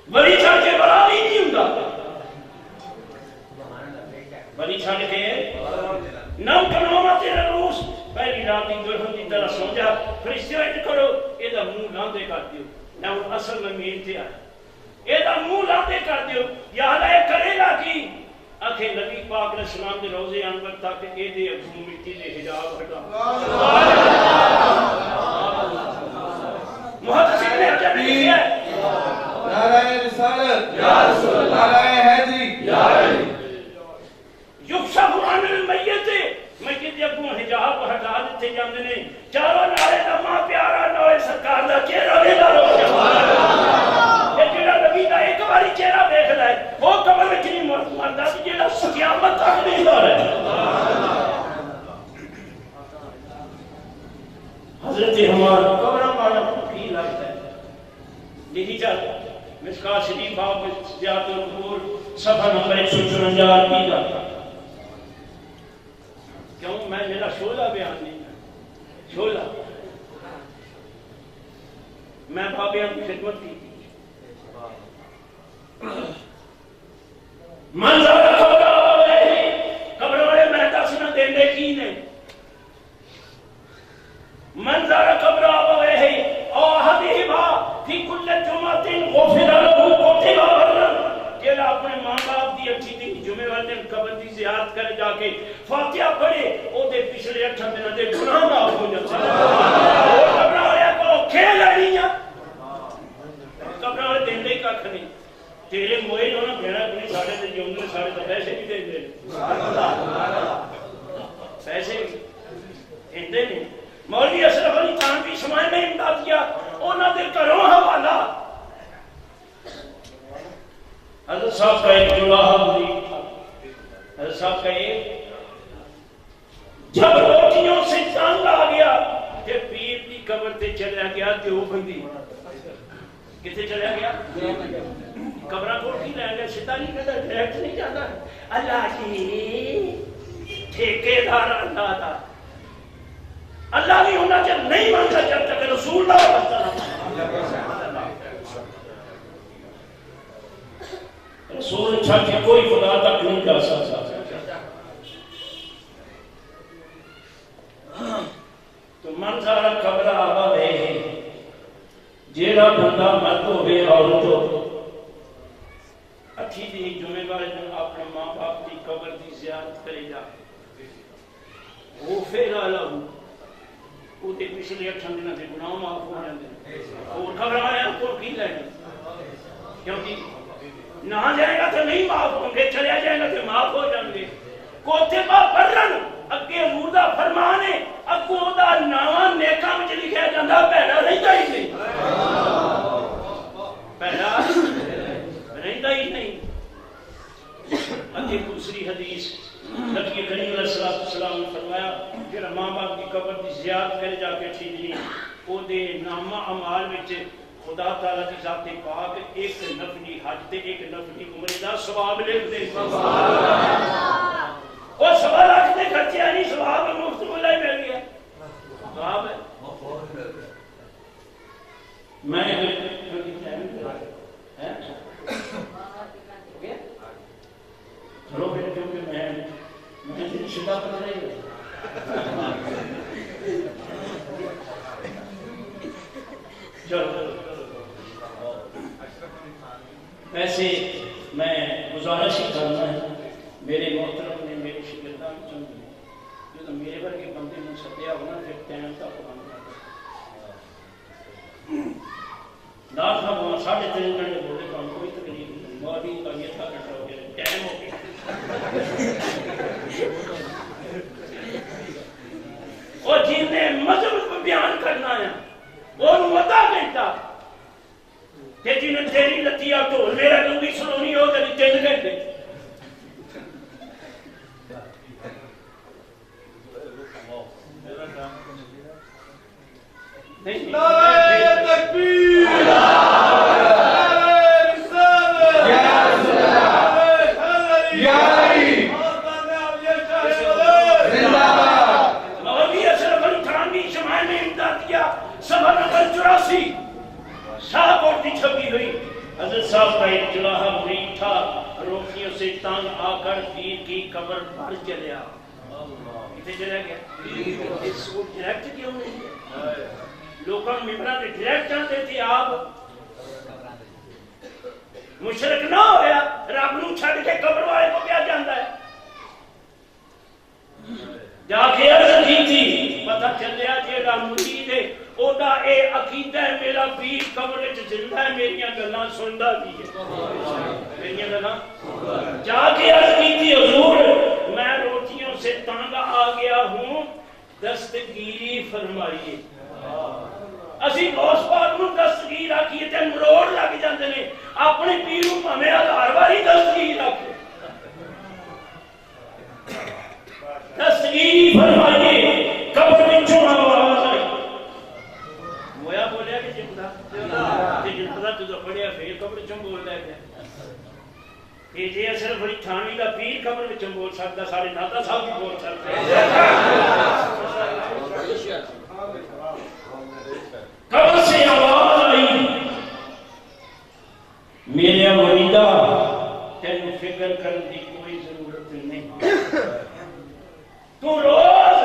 ولی چھڑ کے بڑا بھی نہیں ہوندا ولی چھڑ کے نام کرامت العروج پہلی رات دی دلہن دی طرح سو جا فرشتوں اے کرو اے دا منہ لاندے کر دیو نہ اصل میں مین تے آیا اے دا منہ لاندے کر دیو یا اللہ کرے گا کی آخے نبی پاک علیہ السلام دے روزے انور تک اے دے ابو مٹی دے حجاب ہٹا محدثین نے جب لکھا ہے نعرہ رسالت یا رسول اللہ نعرہ حیدری یا علی یکشف عن المیت میت ابو حجاب ہٹا دیتے جاندے نے چاروں نعرے دا ماں پیارا نوے سرکار دا چہرہ ویلا روشن یہ جڑا نبی دا ایک باری چہرہ دیکھ لے وہ قبر وچ نہیں مردا سی جڑا قیامت تک نہیں دے حضرت ہمارا قبر والا کی لگتا ہے یہی چل مشکات شریف آپ زیادت القبور صفحہ نمبر 154 کی جاتا کیوں میں میرا شعلہ بیان نہیں ہے شعلہ میں بابیاں کی خدمت کی تھی منظر قبر والے میں دسنا دیندے کی نے منظر قبر آوے ہے احدہما فی کل جمعۃ غفر له کتب برا جیڑا اپنے ماں باپ دی اچھی دی جمعے والے دن قبر دی زیارت کرے جا کے فاتحہ پڑھے او دے پچھلے 8 دنوں دے گناہ معاف ہو جاندے او قبر والے کو کھیل رہی ہیں قبر والے دیندے ہی ککھ نہیں تیرے موئے نو نہ بھیڑا کوئی ساڈے تے جیوندے ساڈے تے پیسے بھی دیندے پیسے دیندے نہیں مولوی اشرف علی خان بھی سمائے میں امداد کیا انہاں دے گھروں حوالہ حضرت صاحب کا ایک جملہ مرید تھا حضرت صاحب کا ایک جب روٹیوں سے تنگ آ گیا کہ پیر کی قبر تے چلا گیا دیوبندی کتے چلا گیا قبرہ کو کی لے گیا سیدھا نہیں کہتا ڈائریکٹ نہیں جاتا اللہ کی ٹھیکیدار اللہ تھا اللہ نہیں ہونا جب نہیں مانتا جب تک رسول نہ ہوتا رسول چھڑ کے کوئی خدا تک نہیں جا سکتا. تو من سارا خبر آوا ہے جیڑا بندہ مرد ہوئے عورت ہو اٹھی دی جمعے والے دن اپنے ماں باپ کی قبر کی زیارت کرے جا وہ پھر آلہ ہوں وہ دے پچھلے 8 دنوں کے گناہ معاف ہو جاتے ہیں وہ گھبرایا کو کی لینا کیونکہ نہ جائے گا تو نہیں معاف ہوں گے چلے جائے گا تو معاف ہو جائیں گے کوتے با برن اگے حضور دا فرمان ہے اگوں دا نام نیکاں وچ لکھیا جاندا بھڑا رہندا ہی نہیں بھڑا رہندا ہی نہیں. اگے دوسری حدیث نبی کریم علیہ السلام نے فرمایا جڑا ماں باپ کی قبر دی زیارت کرے جا کے ٹھیکلی او دے نامہ اعمال وچ خدا تعالی دی ذات پاک ایک نفلی حج تے ایک نفلی عمرے دا ثواب لکھ دے. سبحان اللہ. اور سوال آخر خرچے نہیں ثواب مفت ملا ہی مل گیا ثواب ہے. میں چلو پھر کیونکہ میں شدہ کر رہی ہوں چلو ویسے میں گزارش ہی کرنا ہے میرے محترم نے میرے شاگردان چند جو میرے ورگے بندے میں سدیا ہونا پھر ٹائم تک بند نہ تھا وہ 3.5 گھنٹے بولے تو ہم کوئی تکلیف نہیں مارننگ کا یہ تھا گھنٹہ ہو گیا ٹائم ہو گیا اور جن نے مذہب کو بیان کرنا ہے اور مدہ گھنٹہ کہ جنہیں تیری لتیا ڈھول میرا لوگی سنونی ہو تو 3 گھنٹے نعرہ تکبیر نعرہ رسالت یا علی مولوی اشرف علی تھانوی شمائل میں امدادیہ صفحہ نمبر 84 صاحب اور دی چھپی ہوئی حضرت صاحب کا ایک جلاحہ مرید تھا روٹیوں سے تانگ آ کر پیر کی قبر پر چلیا کتے چلا گیا اس کو ڈائریکٹ کیوں نہیں ہے لوگوں ممبرہ نے ڈائریکٹ جانتے تھے آپ مشرک نہ ہویا رب نو چھڑ کے قبر والے کو کیا جانتا ہے جا کے عرض کی تھی پتہ چلیا جیڑا مرید ہے اودا اے عقیدہ ہے میرا پیر قبر وچ زندہ ہے میریاں گلاں سندا بھی ہے میریاں گلاں جا کے عرض کی تھی حضور میں روٹیوں سے تانگ آ گیا ہوں دستگیری فرمائیے اسی بہت بات نو دستگیر آکیے تے مروڑ لگ جاندے نے اپنے پیر نو بھاویں 1000 باری دستگیر آکے دستگیری فرمائیے قبر وچوں آواز آئی مویا بولیا کہ جندا تے جندا تو پڑھیا پھر قبر وچوں بولدا ہے کہ جے صرف بڑی تھانوی دا پیر قبر وچوں بول سکدا سارے دادا صاحب بھی بول سکدے قبر سے آواز آئی میرے مریدہ تینوں فکر کرنے کی کوئی ضرورت نہیں تو روز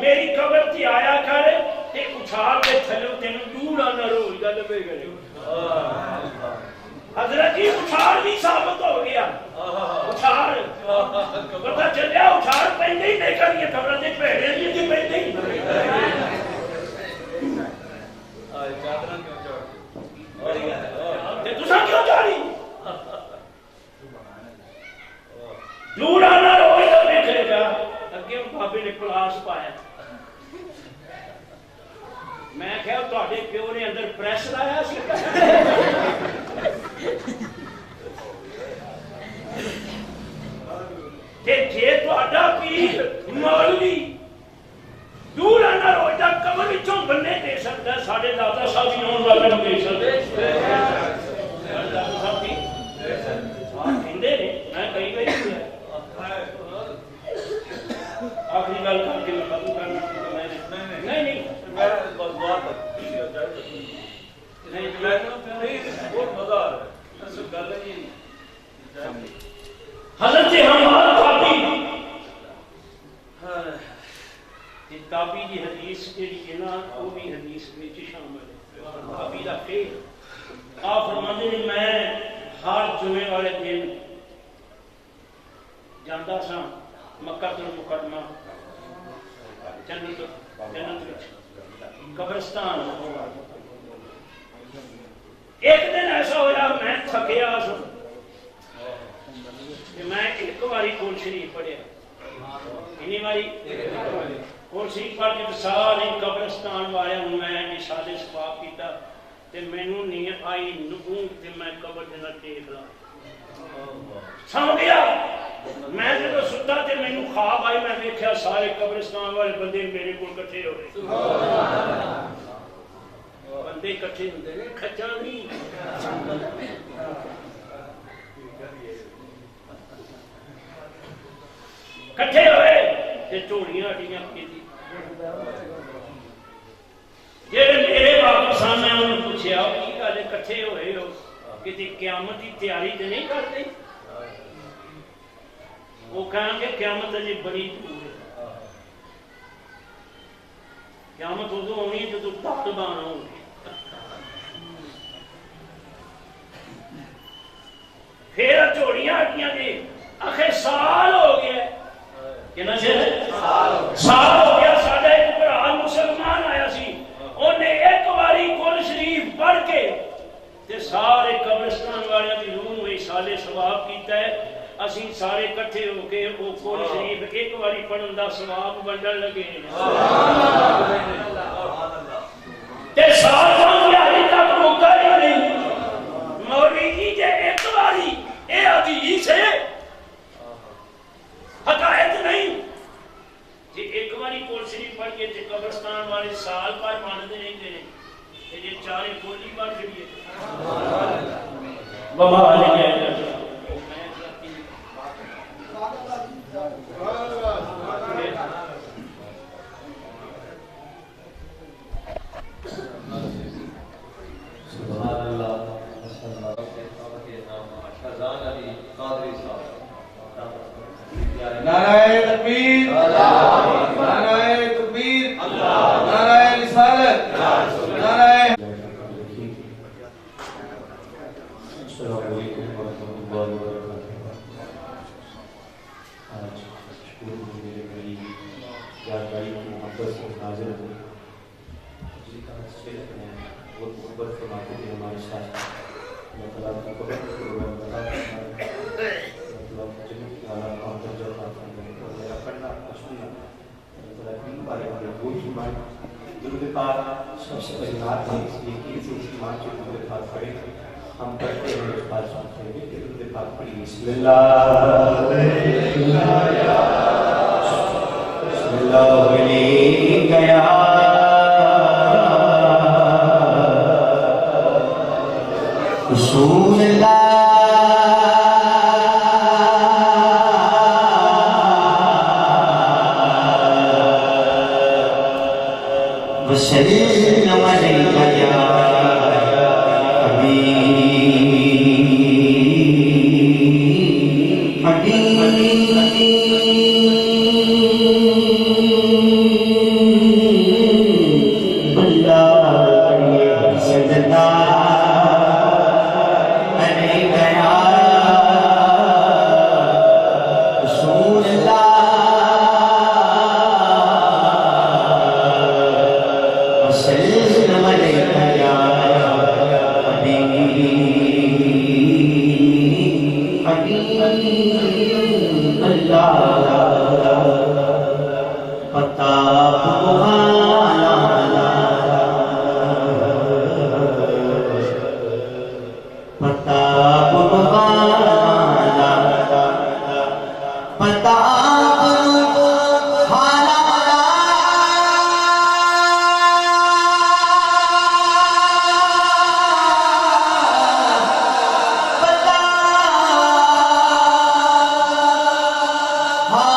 میری قبر تھی آیا کر تے اچھال کے تھلو تینوں دوڑا نہ روز گا لبے گئے حضرت جی اچھال بھی ثابت ہو گیا اچھال پتہ چلیا اچھال پہنے ہی نہیں کریے قبر دے پہنے ہی نہیں پہنے ہی تُساں کیوں جاری دورا نہ روئی تو دیکھے گا اگے بابے نے پلاس پایا میں کہا تواڈے پیو نے اندر پریس لایا سی کہ جے تواڈا پیر مولوی دورا نہ روئی دا قبر وچوں بننے دے سکدا ساڈے دادا صاحب بھی اون والے نوں دے سکدے دادا صاحب بھی کہندے نے میں کئی کئی آخری گل کر کے میں ختم کرنا نہیں دعا تک نہیں بہت مزہ آ رہا ہے اصل گل ہے جی حضرت ہمارا تابی کی حدیث جڑی ہے نا وہ بھی حدیث میں شامل ہے تابی کا فعل آپ فرماتے ہیں میں ہر جمعے والے دن جاندا سا مکہ المکرمہ جنت قبرستان ایک دن ایسا ہوا میں تھکیا سا کہ میں ایک باری قرآن شریف پڑھیا انی باری قرآن شریف پڑھ کے سارے قبرستان والے میں اشارے ثواب کیتا تے مینوں نہیں آئی نبوت تے میں قبر دے نال ٹیک لا سو گیا میں جب ستا تے مینوں خواب آئی میں دیکھا سارے قبرستان والے بندے میرے کول اکٹھے ہو گئے بندے اکٹھے ہوندے نے کھچا نہیں کٹھے ہوئے تے چوڑیاں اڈیاں کیتی جڑے میرے واپس آنے انہوں پوچھیا کی گل کٹھے ہوئے ہو کسی قیامت کی تیاری تے نہیں کرتے وہ کہیں کہ قیامت اجے بڑی دور ہے قیامت ادو ہونی ہے جدو طالبان ہوں گے پھر چوڑیاں اڈیاں جی آخر سال ہو گیا سال ہو گیا ساڈا ایک بھرا مسلمان آیا سی انہیں ایک باری قرآن شریف پڑھ کے تے سارے قبرستان والے کی روح میں سالے ثواب کیتا ہے اسی سارے کٹھے ہو کے وہ قرآن شریف ایک باری پڑھن دا ثواب بنڈن لگے تے سال ہو گیا ابھی تک موقع ہی نہیں مولوی جی جے ایک باری اے حدیث ہے حقائق نہیں جی ایک باری قرآن شریف پڑھ کے قبرستان والے سال پر مانتے نہیں دے یہ چارے بولی بار جڑیے بابا علی گئے سبحان اللہ شہزان علی قادری صاحب نعرہ تکبیر نعرہ تکبیر نعرہ رسالت نعرہ السلام علیکم ورحمۃ اللہ وبرکاتہ آج شکر میرے بڑی یادگاری کی محبت سے حاضر ہوں جی کا شیخ نے بہت محبت فرماتے تھے ہمارے ساتھ اللہ تعالیٰ کی قبر کو بتا مطلب جنت کی اعلیٰ مقام پر جب بات کرتے ہیں تو میرا پڑھنا سننا اللہ تعالیٰ کی بارے میں بہت ہی مان درود پاک سب سے پہلی بات ہے اس لیے کہ اس ایمان کے درود پاک پڑھیں ہم پڑھتے ہیں اس بات سنتے ہیں کہ درود پاک پڑھی بسم اللہ بسم اللہ علیہ گیا رسول اللہ وسلم علیہ یا حبیب حبیب اللہ سجدہ ہاں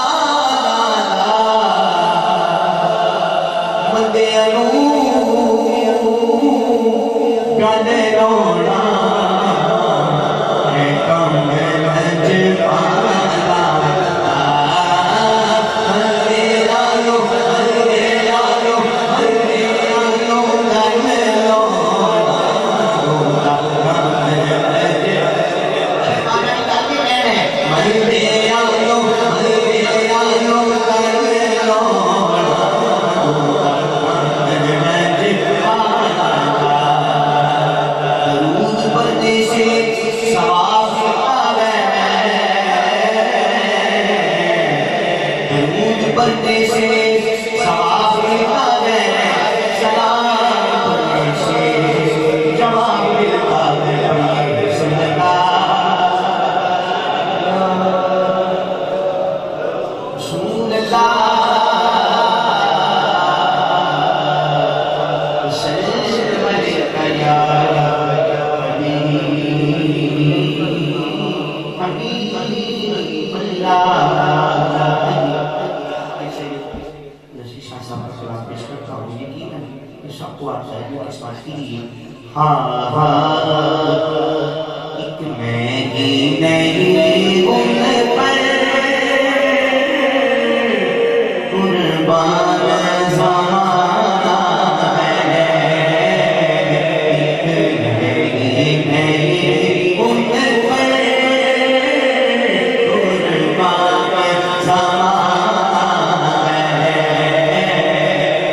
آدمی کے ساتھ کیجیے. ہاں ہاں ایک میں ہی نہیں ان پر قربان زمانہ ہے. ایک میں ہی نہیں ان پر قربان زمانہ ہے.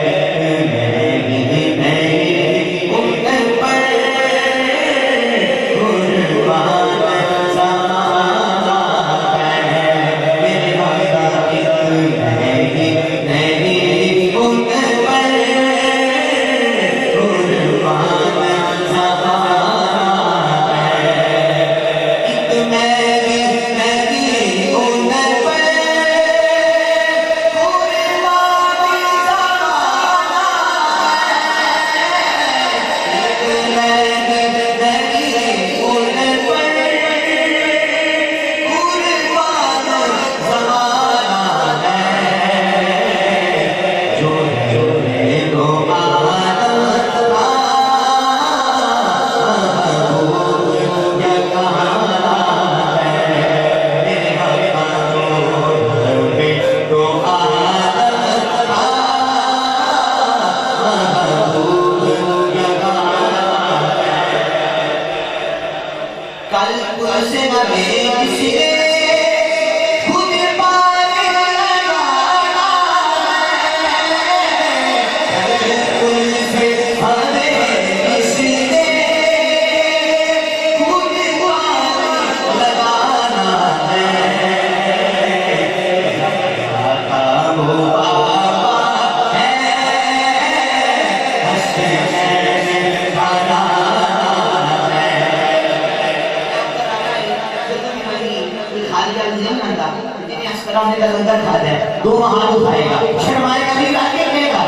ایک میں ہی نہیں ان پر قربان زمانہ ہے. میرے آقا ایک میں ہی نہیں ان پر قربان زمانہ ہے. ایک میں ہی نہیں ان پر دو ہاتھ اٹھائے گا شرمائے گا بھی آگے کہے گا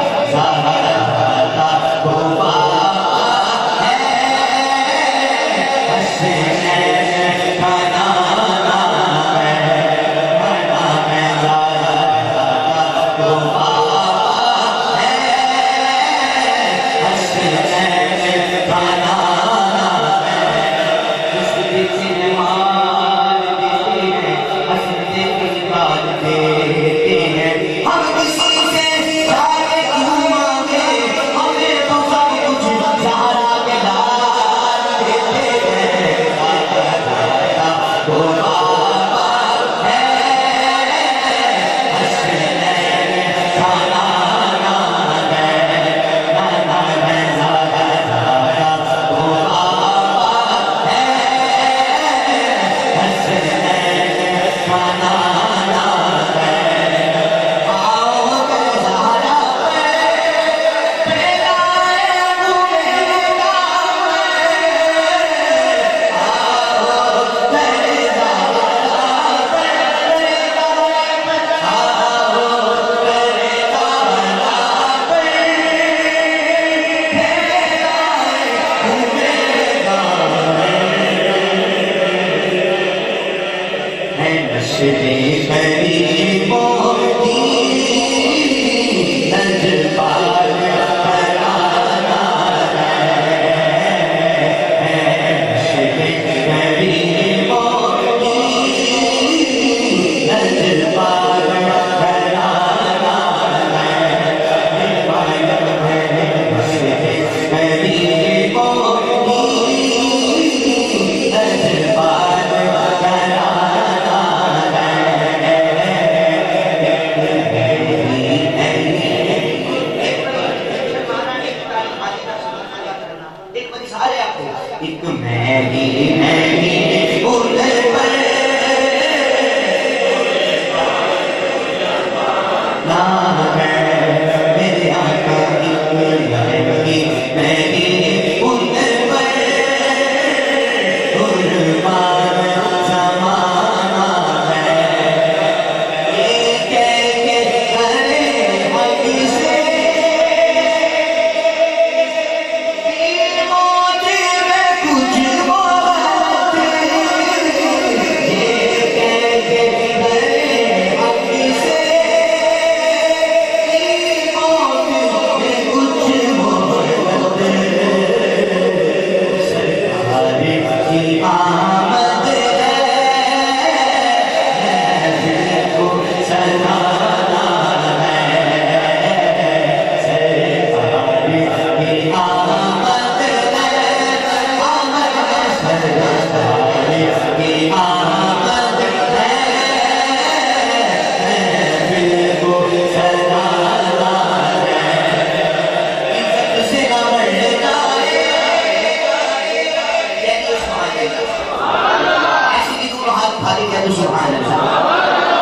تو سبحان اللہ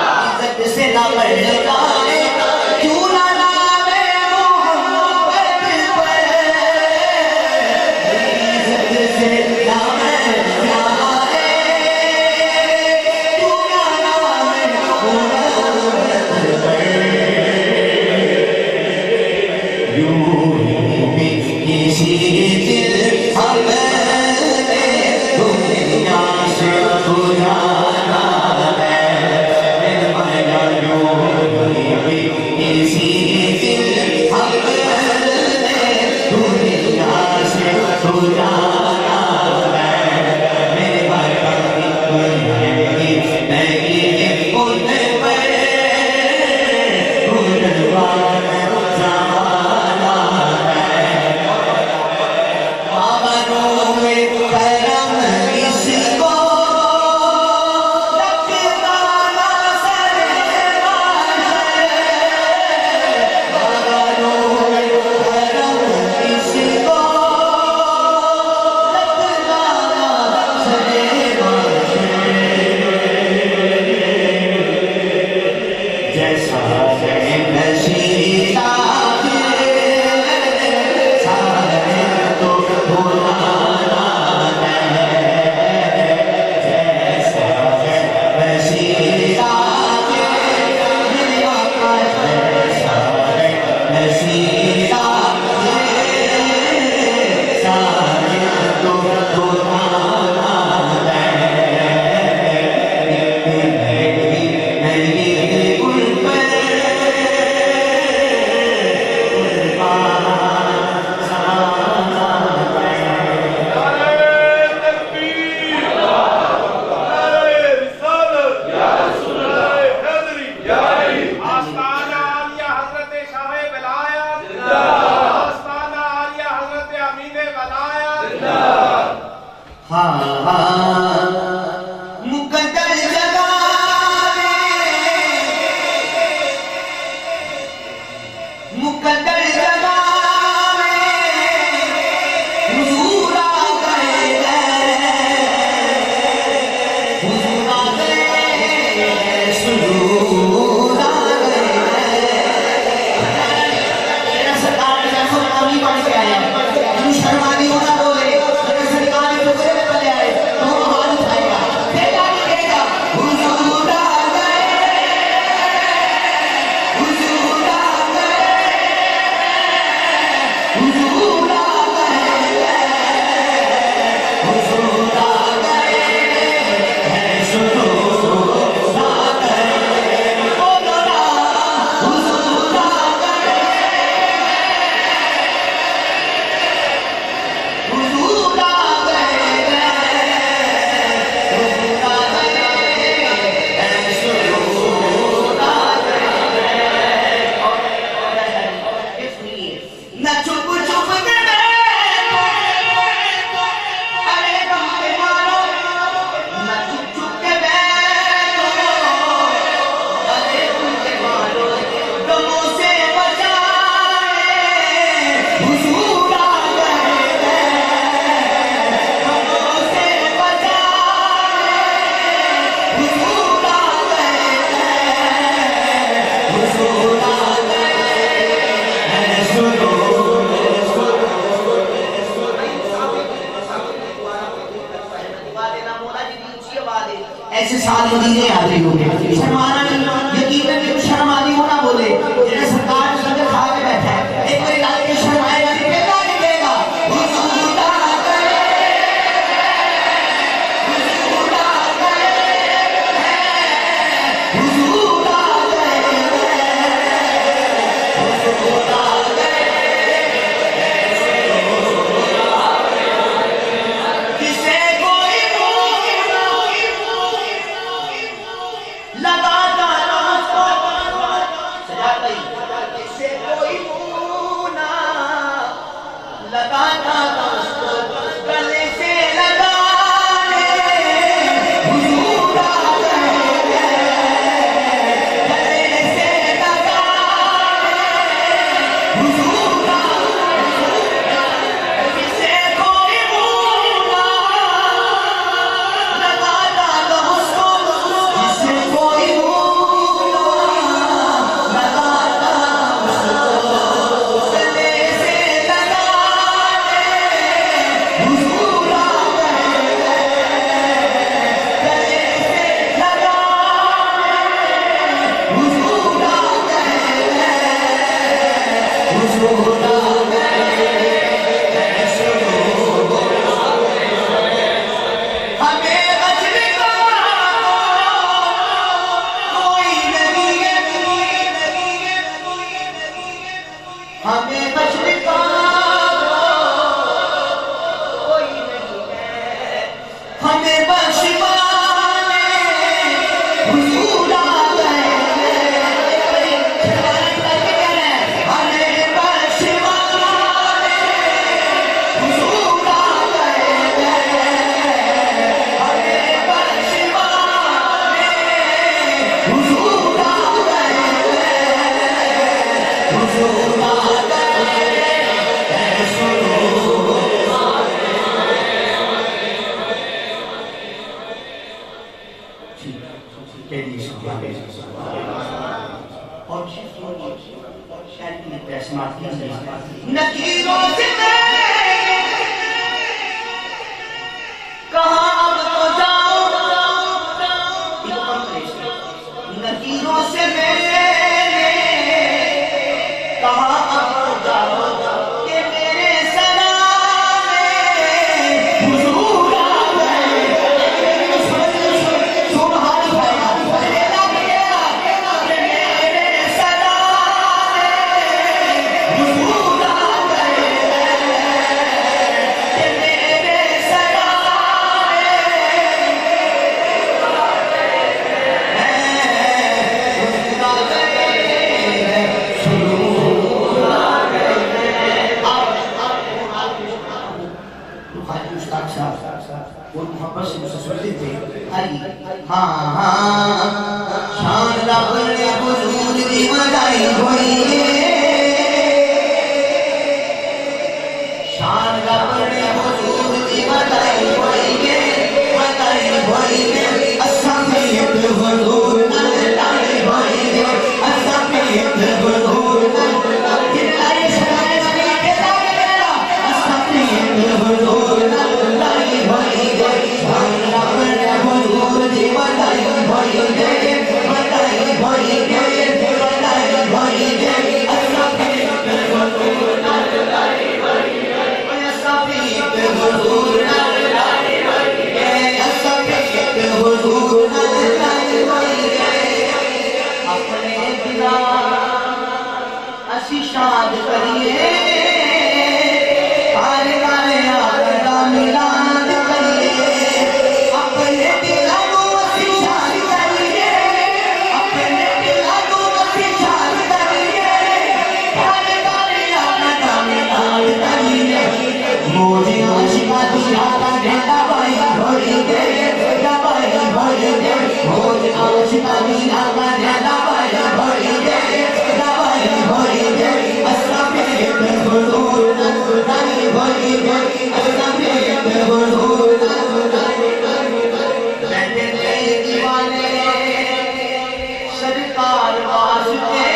عزت سے نہ بڑھ جائے کیوں نہ نام محمد پر عزت سے نہ بڑھ جائے کیوں نہ نام محمد پر یوں ہی کسی دل ہمیں دنیا سے گزارا ہے مایا یوں ہی کسی دل ہمیں دنیا سے گزارا ہے میرے بابا کی نہیں ان پر قربان زمانہ ہے آمنوں میں کرم اس کو لگتا نہ سرمان ہے آمنوں میں کرم اس کو لگتا نہ سرمان جیسا ہے نشیدہ سارے تو بلانا ہے جیسا ہے نشیدہ میرے آقا جیسا ہے نشیدہ سارے تو بلانا نہیں ان پر مقدر جگہ مقدر جگہ حضور آ گئے حضور آ گئے سرور آ گئے میرا سرکار نے جیسے آمین پڑھ کے آیا تم شرمانی ہونا بولے میرے سرکار نے ٹکرے میں پلے آئے تو وہ ہاتھ اٹھائے گا پھیلا دکھے گا حضور آ گئے حضور آ گئے حضور آ گئے حضور آ گئے ہے سرور آ گئے بولو نا حضور آ گئے حضور آ گئے حضور آ گئے ہے سرور آ گئے نہ چپ چپ کے بیٹھو ارے غم کے مارو نہ چپ چپ کے بیٹھو ارے غم کے مارو غموں سے بچائے حضور آ گئے غموں سے بچائے حضور آ گئے حضور آ گئے ہے سرور ایسے سال مدینے آ رہی ہوگی شرمانا نہیں یقیناً کہ شرم آدھی ہونا بولے جنہیں سرکار سنگر کھا کے بیٹھا ہے ایک بڑی لال کے شرمائے گا نہیں پہلا نکلے گا حضور آ گئے حضور آ گئے حضور آ گئے حضور آ گئے کسے کوئی لگاتا وہ محبت سے اسے سنتے تھے آئیے ہاں شان رب نے حضور دی ودائی ہوئی ہے شان رب نے حضور دی ودائی ہوئی ہے ودائی ہوئی ہے اسمیت حضور ودائی ہوئی ہے اسمیت حضور ودائی شان کے داغ اسمیت حضور ودائی ہوئی ہے شان رب نے حضور دی ودائی ہوئی ہے ودائی ہوئی ہے ودائی ہوئی ہے اسمیت حضور ودائی ہوئی ہے اسمیت حضور ودائی ہوئی ہے اسمیت حضور ودائی ہوئی ہے اپنے بنا اسی شاد کریے ہر گل آقا ملاد کریے اپنے بنا اسی شاد کریے اپنے بنا اسی شاد کریے ہر گل آقا ملاد کریے موجے عاشقاں دی آقا دے دبائی ہوئی گئے دبائی ہوئی گئے موجے عاشقاں دی آقا دے دبائی ہوئی گئے دبائی ہوئی گئے اسمیت حضور ودائی ہوئی گئے اسمیت حضور بیٹھے تھے دیوانے سرکار واسطے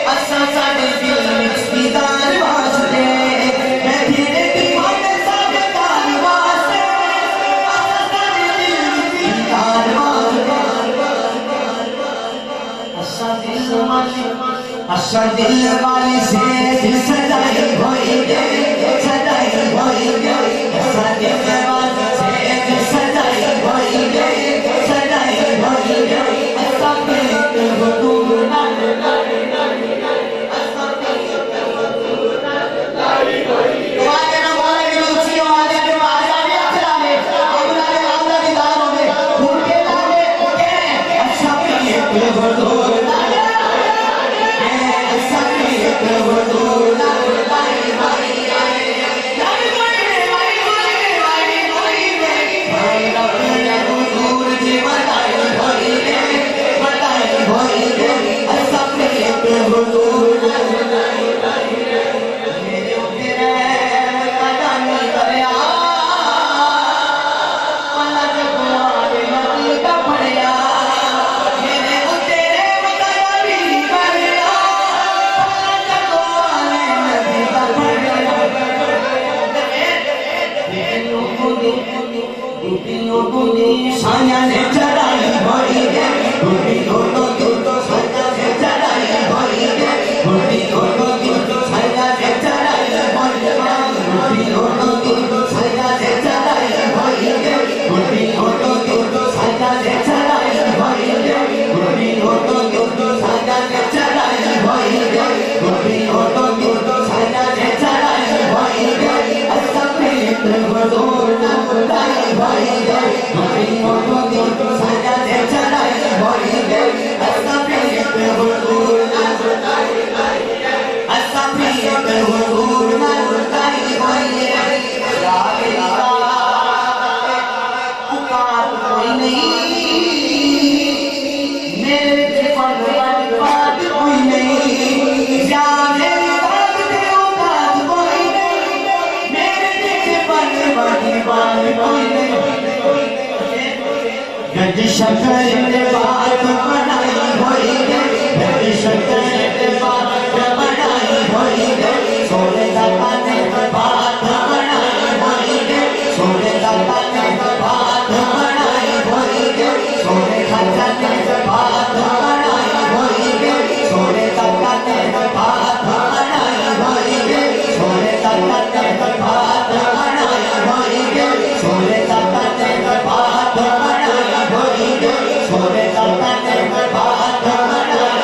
اساں ساڈے دل وچ دیدار واسطے بیٹھے تھے دیوانے سرکار واسطے اساں ساڈے دل وچ دیدار واسطے اساں دل والی سے دل سجائی ہوئی گئے سجائی ہوئی گئے اساں دل والی سے دل سجائی ہوئی گئے سجائی ہوئی گئے اسمیت حضور ودائی سایہ نے چڑھائی ہوئی ہے بڑی دونوں دونوں سایہ نے چڑھائی ہوئی ہے بڑی دونوں دونوں سایہ نے چڑھائی ہوئی ہے بڑی دونوں دونوں سایہ نے چڑھائی ہوئی ہے بڑی دونوں دونوں سایہ نے چڑھائی ہوئی ہے بڑی دونوں دونوں سایہ نے چڑھائی ہوئی ہے بڑی دونوں دونوں سایہ نے چڑھائی ہوئی ہے اسمیت حضور ودائی ہوئی ہے بڑی دونوں دونوں سایہ نے چڑھائی ہوئی ہے اسمیت حضور ودائی ہوئی ہے اسمیت حضور ودائی ہوئی ہے یا الہ پکار کوئی نہیں میرے جفن بات کوئی نہیں یا میری بات دے اوقات کوئی نہیں میرے جفن بات کوئی نہیں گج شکر نے بات بنائی ہوئی ہے گج شکر نے بات بنائی ہوئی ہے سونے داتا نے بات بنائی ہوئی ہے سونے داتا نے بات بنائی ہوئی ہے سونے خاجہ نے بات بنائی ہوئی ہے سونے داتا نے بات بنائی ہوئی ہے سونے داتا نے بات بنائی ہوئی ہے سونے داتا نے بات بنائی ہوئی ہے سونے داتا نے بات بنائی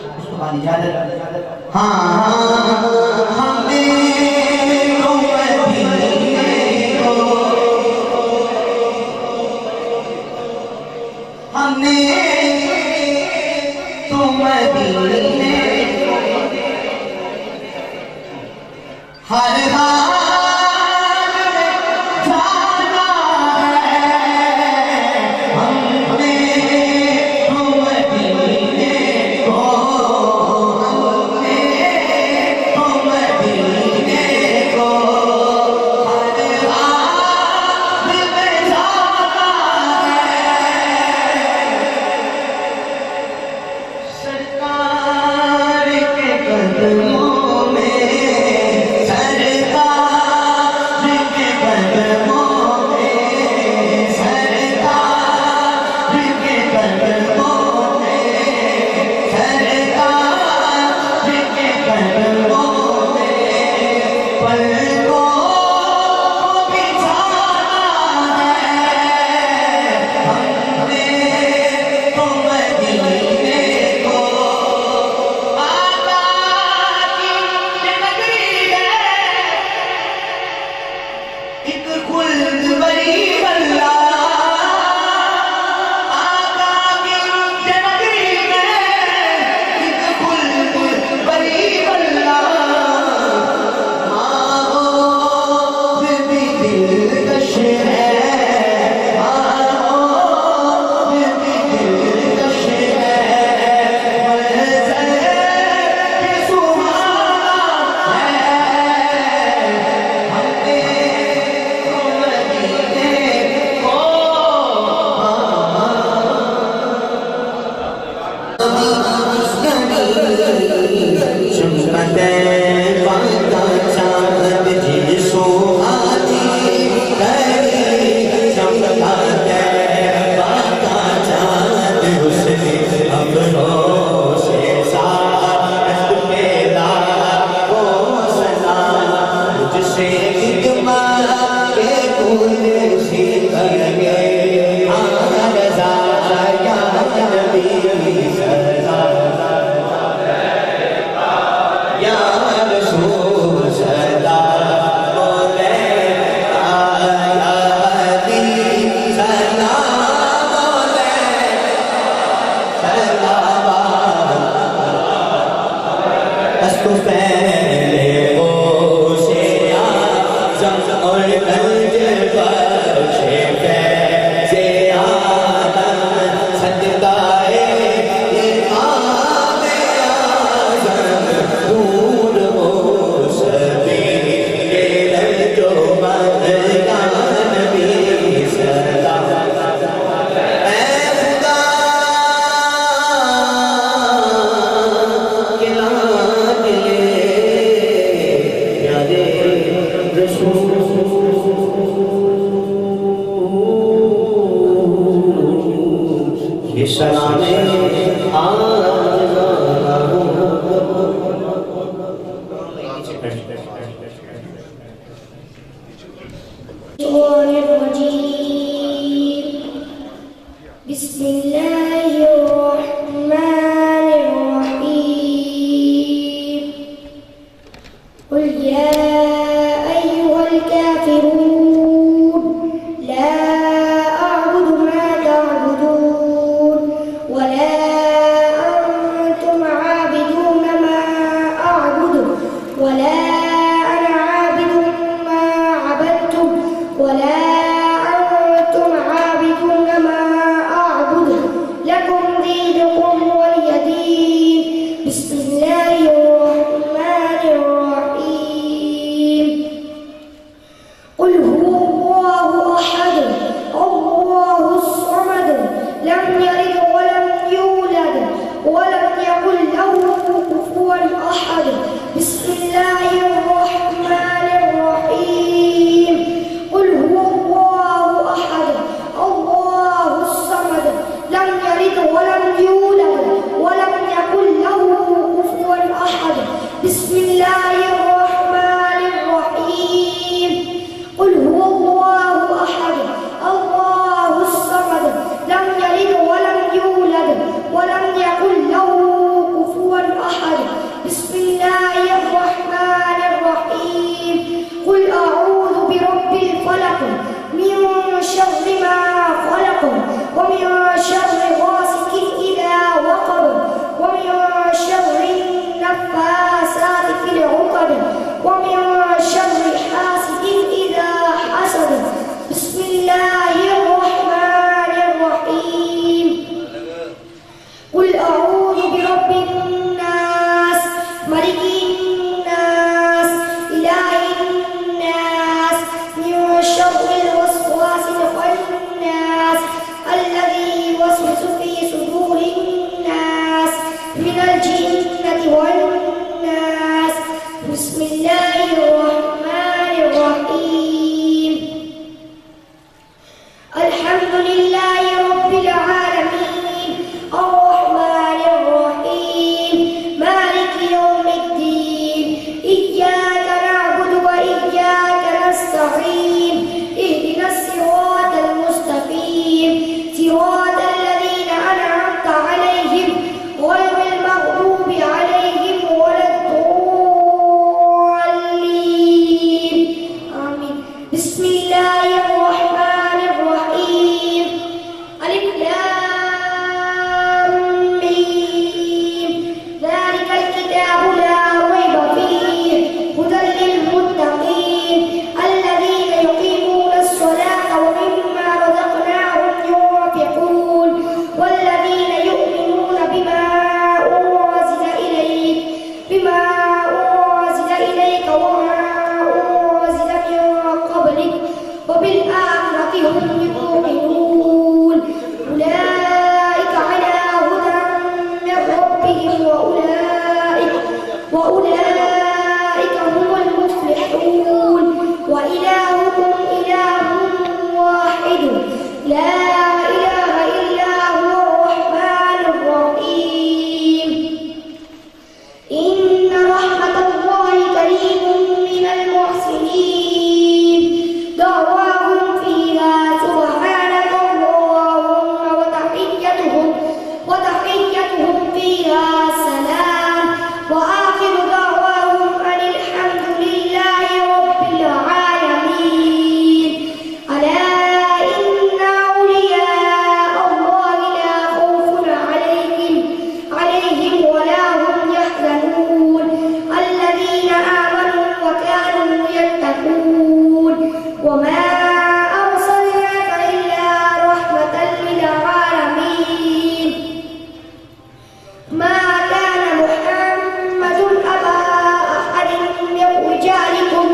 اس کے بعد اجازت ہم نے تو مدینے ہر حال میں جانا ہے ہم نے تو مدینے کو ہم نے تو مدینے کو ہر حال میں جانا ہے سرکار کے قدموں الجنة والناس. بسم الله الرحمن الرحيم. الحمد لله رب العالمين الرحمن الرحيم مالك يوم الدين. إياك نعبد وإياك نستعين. اهدنا الصراط المستقيم صراط الذين أنعمت عليهم غير المغضوب عليهم ولا الضالين. آمين. بسم الله الرحمن الرحيم. ألف لام ميم. ذلك الكتاب لا ريب فيه هدى للمتقين الذين يقيمون الصلاة ومما رزقناهم ينفقون والذين يؤمنون بما أنزل إليك وما أنزل من قبلك وبالآخرة هم يوقنون. أولئك على هدى من ربهم وأولئك هم المفلحون. وإلهكم إله واحد لا إله إلا هو الرحمن الرحيم. إن رحمة الله قريب من المحسنين. دعواهم فيها سبحانك اللهم وتحيتهم فيها سلام. وآخر دعواهم أن الحمد لله رب العالمين. ألا إن أولياء الله لا خوف عليهم ولا هم يحزنون الذين آمنوا وكانوا يتقون. وما أرسلناك إلا رحمة للعالمين. ما كان محمد أبا أحد من رجالكم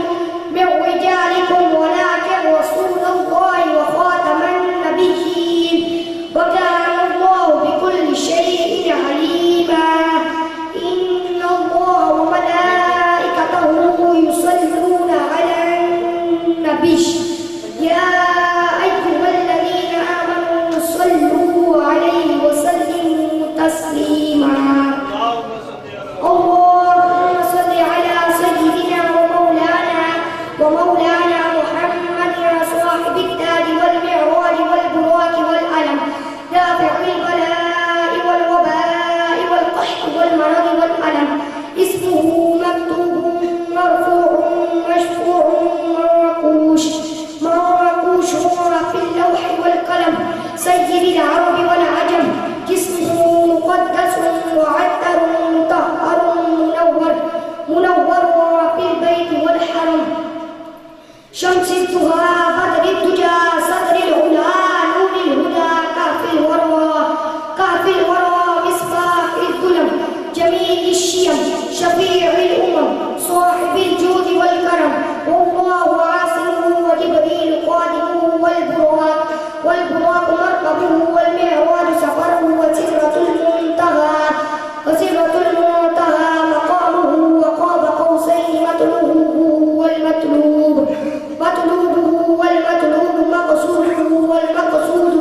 ولكن رسول الله وخاتم النبيين وكان الله بكل شيء عليما. إن الله وملائكته يصلون على النبي يا أيها الذين آمنوا صلوا عليه وسلموا تسليما. اللهم صل على سيدنا ومولانا محمد صاحب التاج والمعراج والبراق والألم دافع البلاء والوباء والقحط والمرض والألم. اسمه مكتوب مرفوع مشفوع منقوش في اللوح والقلم سيد العرب والعجم. جسمه مقدس معطر مطهر منور في البيت والحرم. شمس الضحى بدر الدجى صدر العلا نور الهدى كهف الورى مصباح الظلم جميل الشيم شفيع الأمم صاحب الجود والكرم. والله عاصمه وجبريل قادمه والبراق مركبه والمعراج سفره وسدرة المنتهى مقامه وقاب قوسين مطلوبه والمطلوب مقصوده والمقصود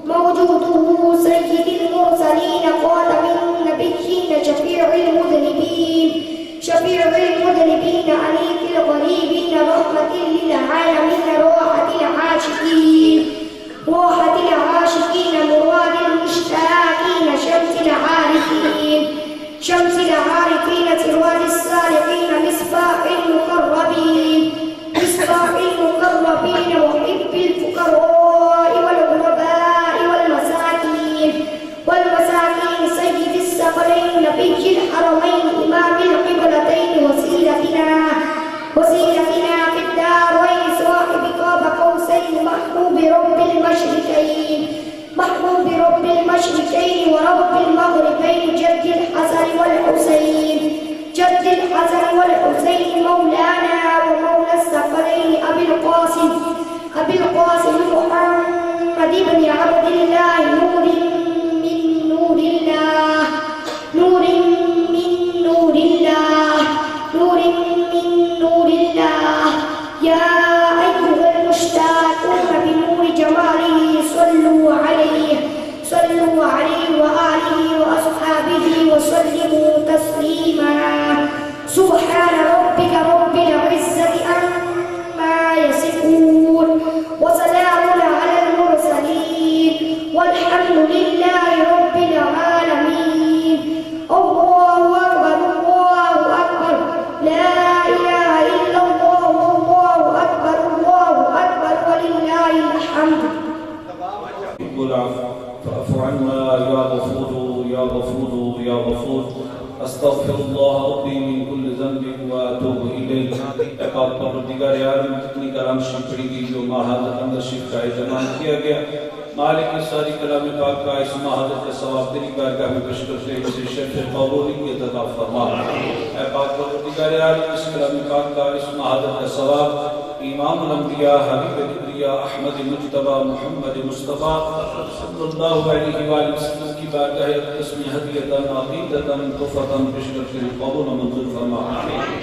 موجوده سيد المرسلين خاتم النبيين شفيع المذنبين أنيس الغريبين رحمة للعالمين راحة العاشقين مراد المشتاقين شمس العارفين سراج السالكين مصباح المقربين وحب الفقراء والغرباء والمساكين سيد الثقلين نبي الحرمين إمام القبلتين وسيلتنا في الدارين صاحب قاب قوسين محبوب رب المشرقين ورب المغربين جد الحسن والحسين مولى نور من نور الله نور من نور الله يا أيها المشتاقون بنور جماله صلوا عليه وآله وأصحابه وسلموا تسليما سبحان ربك رب العزة عما يصفون وسلام على المرسلين والحمد لله رب العالمين الله أكبر لا إله إلا الله أكبر ولله الحمد فاعف عنا يا غفور يا غفور يا غفور استغفر الله ربي من كل ذنب واتوب اليه اقاب پروردگار عالم جتنی کلام شریف پڑھی گئی جو ماحضرت اندر شریف کا اہتمام کیا گیا مالک ساری کلام پاک کا اس ماحضرت کا ثواب تیری بارگاہ میں پیش کرتے ہیں اسے شرف قبولی کی عطا فرما اے پاک پروردگار عالم اس کلام پاک کا اس ماحضرت کا ثواب امام الانبیاء حبیب الانبیاء احمد مجتبی محمد مصطفیٰ صلی اللہ علیہ وآلہ وسلم کی بارگاہ اقدس میں ہدیۃ عقیدۃ تحفۃ پیش کرتے ہیں قبول و منظور فرما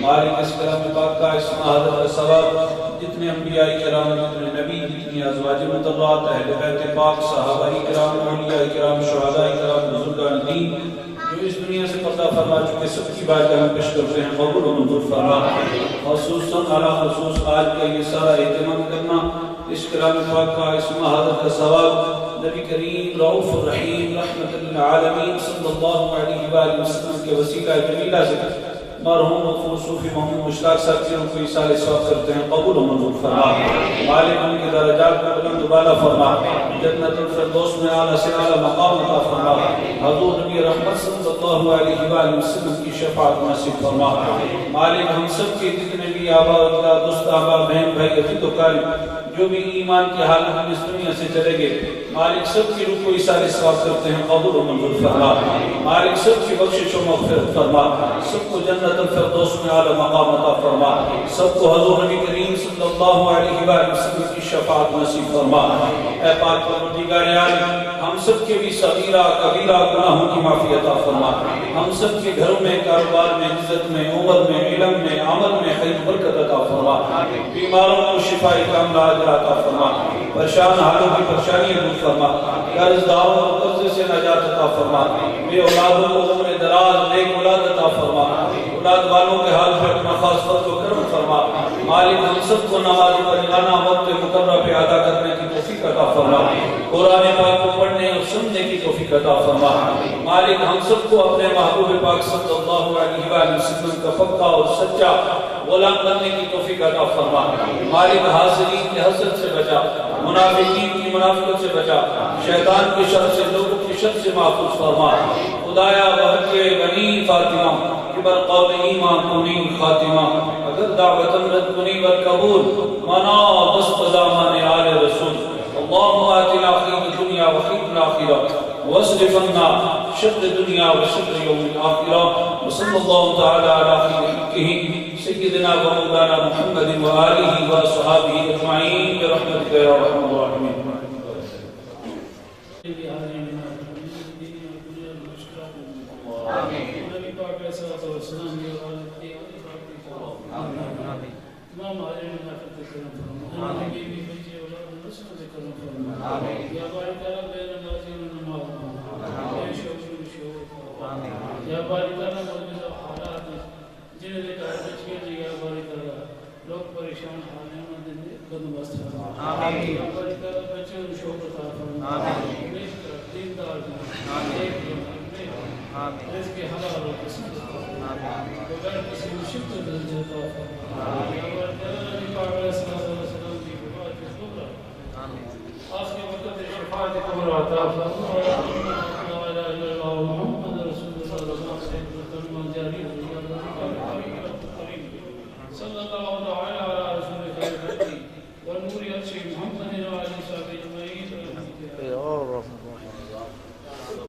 مالک اس کلام پاک کا اس ماحضرت کا ثواب جتنے انبیاء کرام جتنے نبی جتنی ازواج مطہرات اہل بیت پاک صحابہ کرام اولیاء کرام شہداء کرام بزرگان دین جو اس دنیا سے پردہ فرما چکے سب کی بارگاہ میں پیش کرتے ہیں قبول و منظور فرما خصوصاً اعلیٰ خصوص آج کا یہ سارا اہتمام کرنا اس کلام پاک کا اس ماحضرت کا ثواب نبی کریم رؤوف الرحیم رحمت للعالمین صلی اللہ علیہ وآلہ وسلم کے وسیلہ جمیلہ سے مرحوم غفور صوفی محمود مشتاق صاحب کی ان کو ایصال ثواب کرتے ہیں قبول و منظور فرما مالک ان کے درجات کو بلند و بالا فرما جنت الفردوس میں اعلیٰ سے اعلیٰ مقام عطا فرما حضور نبی رحمت صلی اللہ علیہ وآلہ وسلم کی شفاعت نصیب فرما مالک ہم سب کے جتنے بھی آبا اجداد دوست آبا بہن بھائی عزیز و قارب جو بھی ایمان کی حالت میں اس دنیا سے چلے گئے مالک سب کی روح کو ایصال ثواب کرتے ہیں قبول و منظور فرما مالک سب کی بخشش و مغفرت فرما سب کو جنت الفردوس میں اعلیٰ مقام عطا فرما سب کو حضور نبی کریم صلی اللہ علیہ وآلہ وسلم کی شفاعت نصیب فرما اے پاک پروردگار عالم ہم سب کے بھی صغیرہ کبیرہ گناہوں کی معافی عطا فرما ہم سب کے گھروں میں کاروبار میں عزت میں عمر میں علم میں عمل میں خیر برکت عطا فرما بیماروں کو شفاء کاملہ عطا فرما پریشان حالوں کی پریشانی دور فرما قرض داروں کو قرض سے نجات عطا فرما بے اولادوں کو عمر دراز نیک اولاد عطا فرما اولاد والوں کے حال پہ اپنا خاص فضل و کرم فرما مالک ہم سب کو نماز پڑھانا وقت مقررہ پہ ادا کرنے کی توفیق عطا فرما قرآن پاک کو پڑھنے اور سننے کی توفیق عطا فرما مالک ہم سب کو اپنے محبوب پاک صلی اللہ علیہ وآلہ وسلم کا پکا اور سچا غلام بننے کی توفیق عطا فرما مالک حاضرین کی حسد سے بچا منافقین کی منافقت سے بچا شیطان کی شر سے لوگوں کی شر سے محفوظ فرما خدایا بحق بنی فاطمہ کبر قول ایمان کنی خاتمہ اگر دعوتاً رد کنی بالقبول منا بست دامان آل رسول اللہم آتنا خیر الدنیا و خیر الآخرہ واصرف عنا شر الدنیا و شر یوم الآخرہ وصلی اللہ تعالی علی خیر خلقہ سیدنا و مولانا محمد و آلہ و صحابہ اجمعین برحمتک یا ارحم الراحمین یا باری تعالیٰ موجودہ حالات جنہیں لے کر بچے جی یا باری تعالیٰ لوگ پریشان حال ہیں انہوں نے بندوبست فرما یا باری تعالیٰ بچے ان شوق عطا فرما نیک طرف دیندار نیک رزق حلال و قسمت بغیر کسی مشکل درجہ عطا فرما یا باری تعالیٰ نبی پاک علیہ السلام کی شفاعت کبرا آخری وقت شفاعت کبرا عطا فرما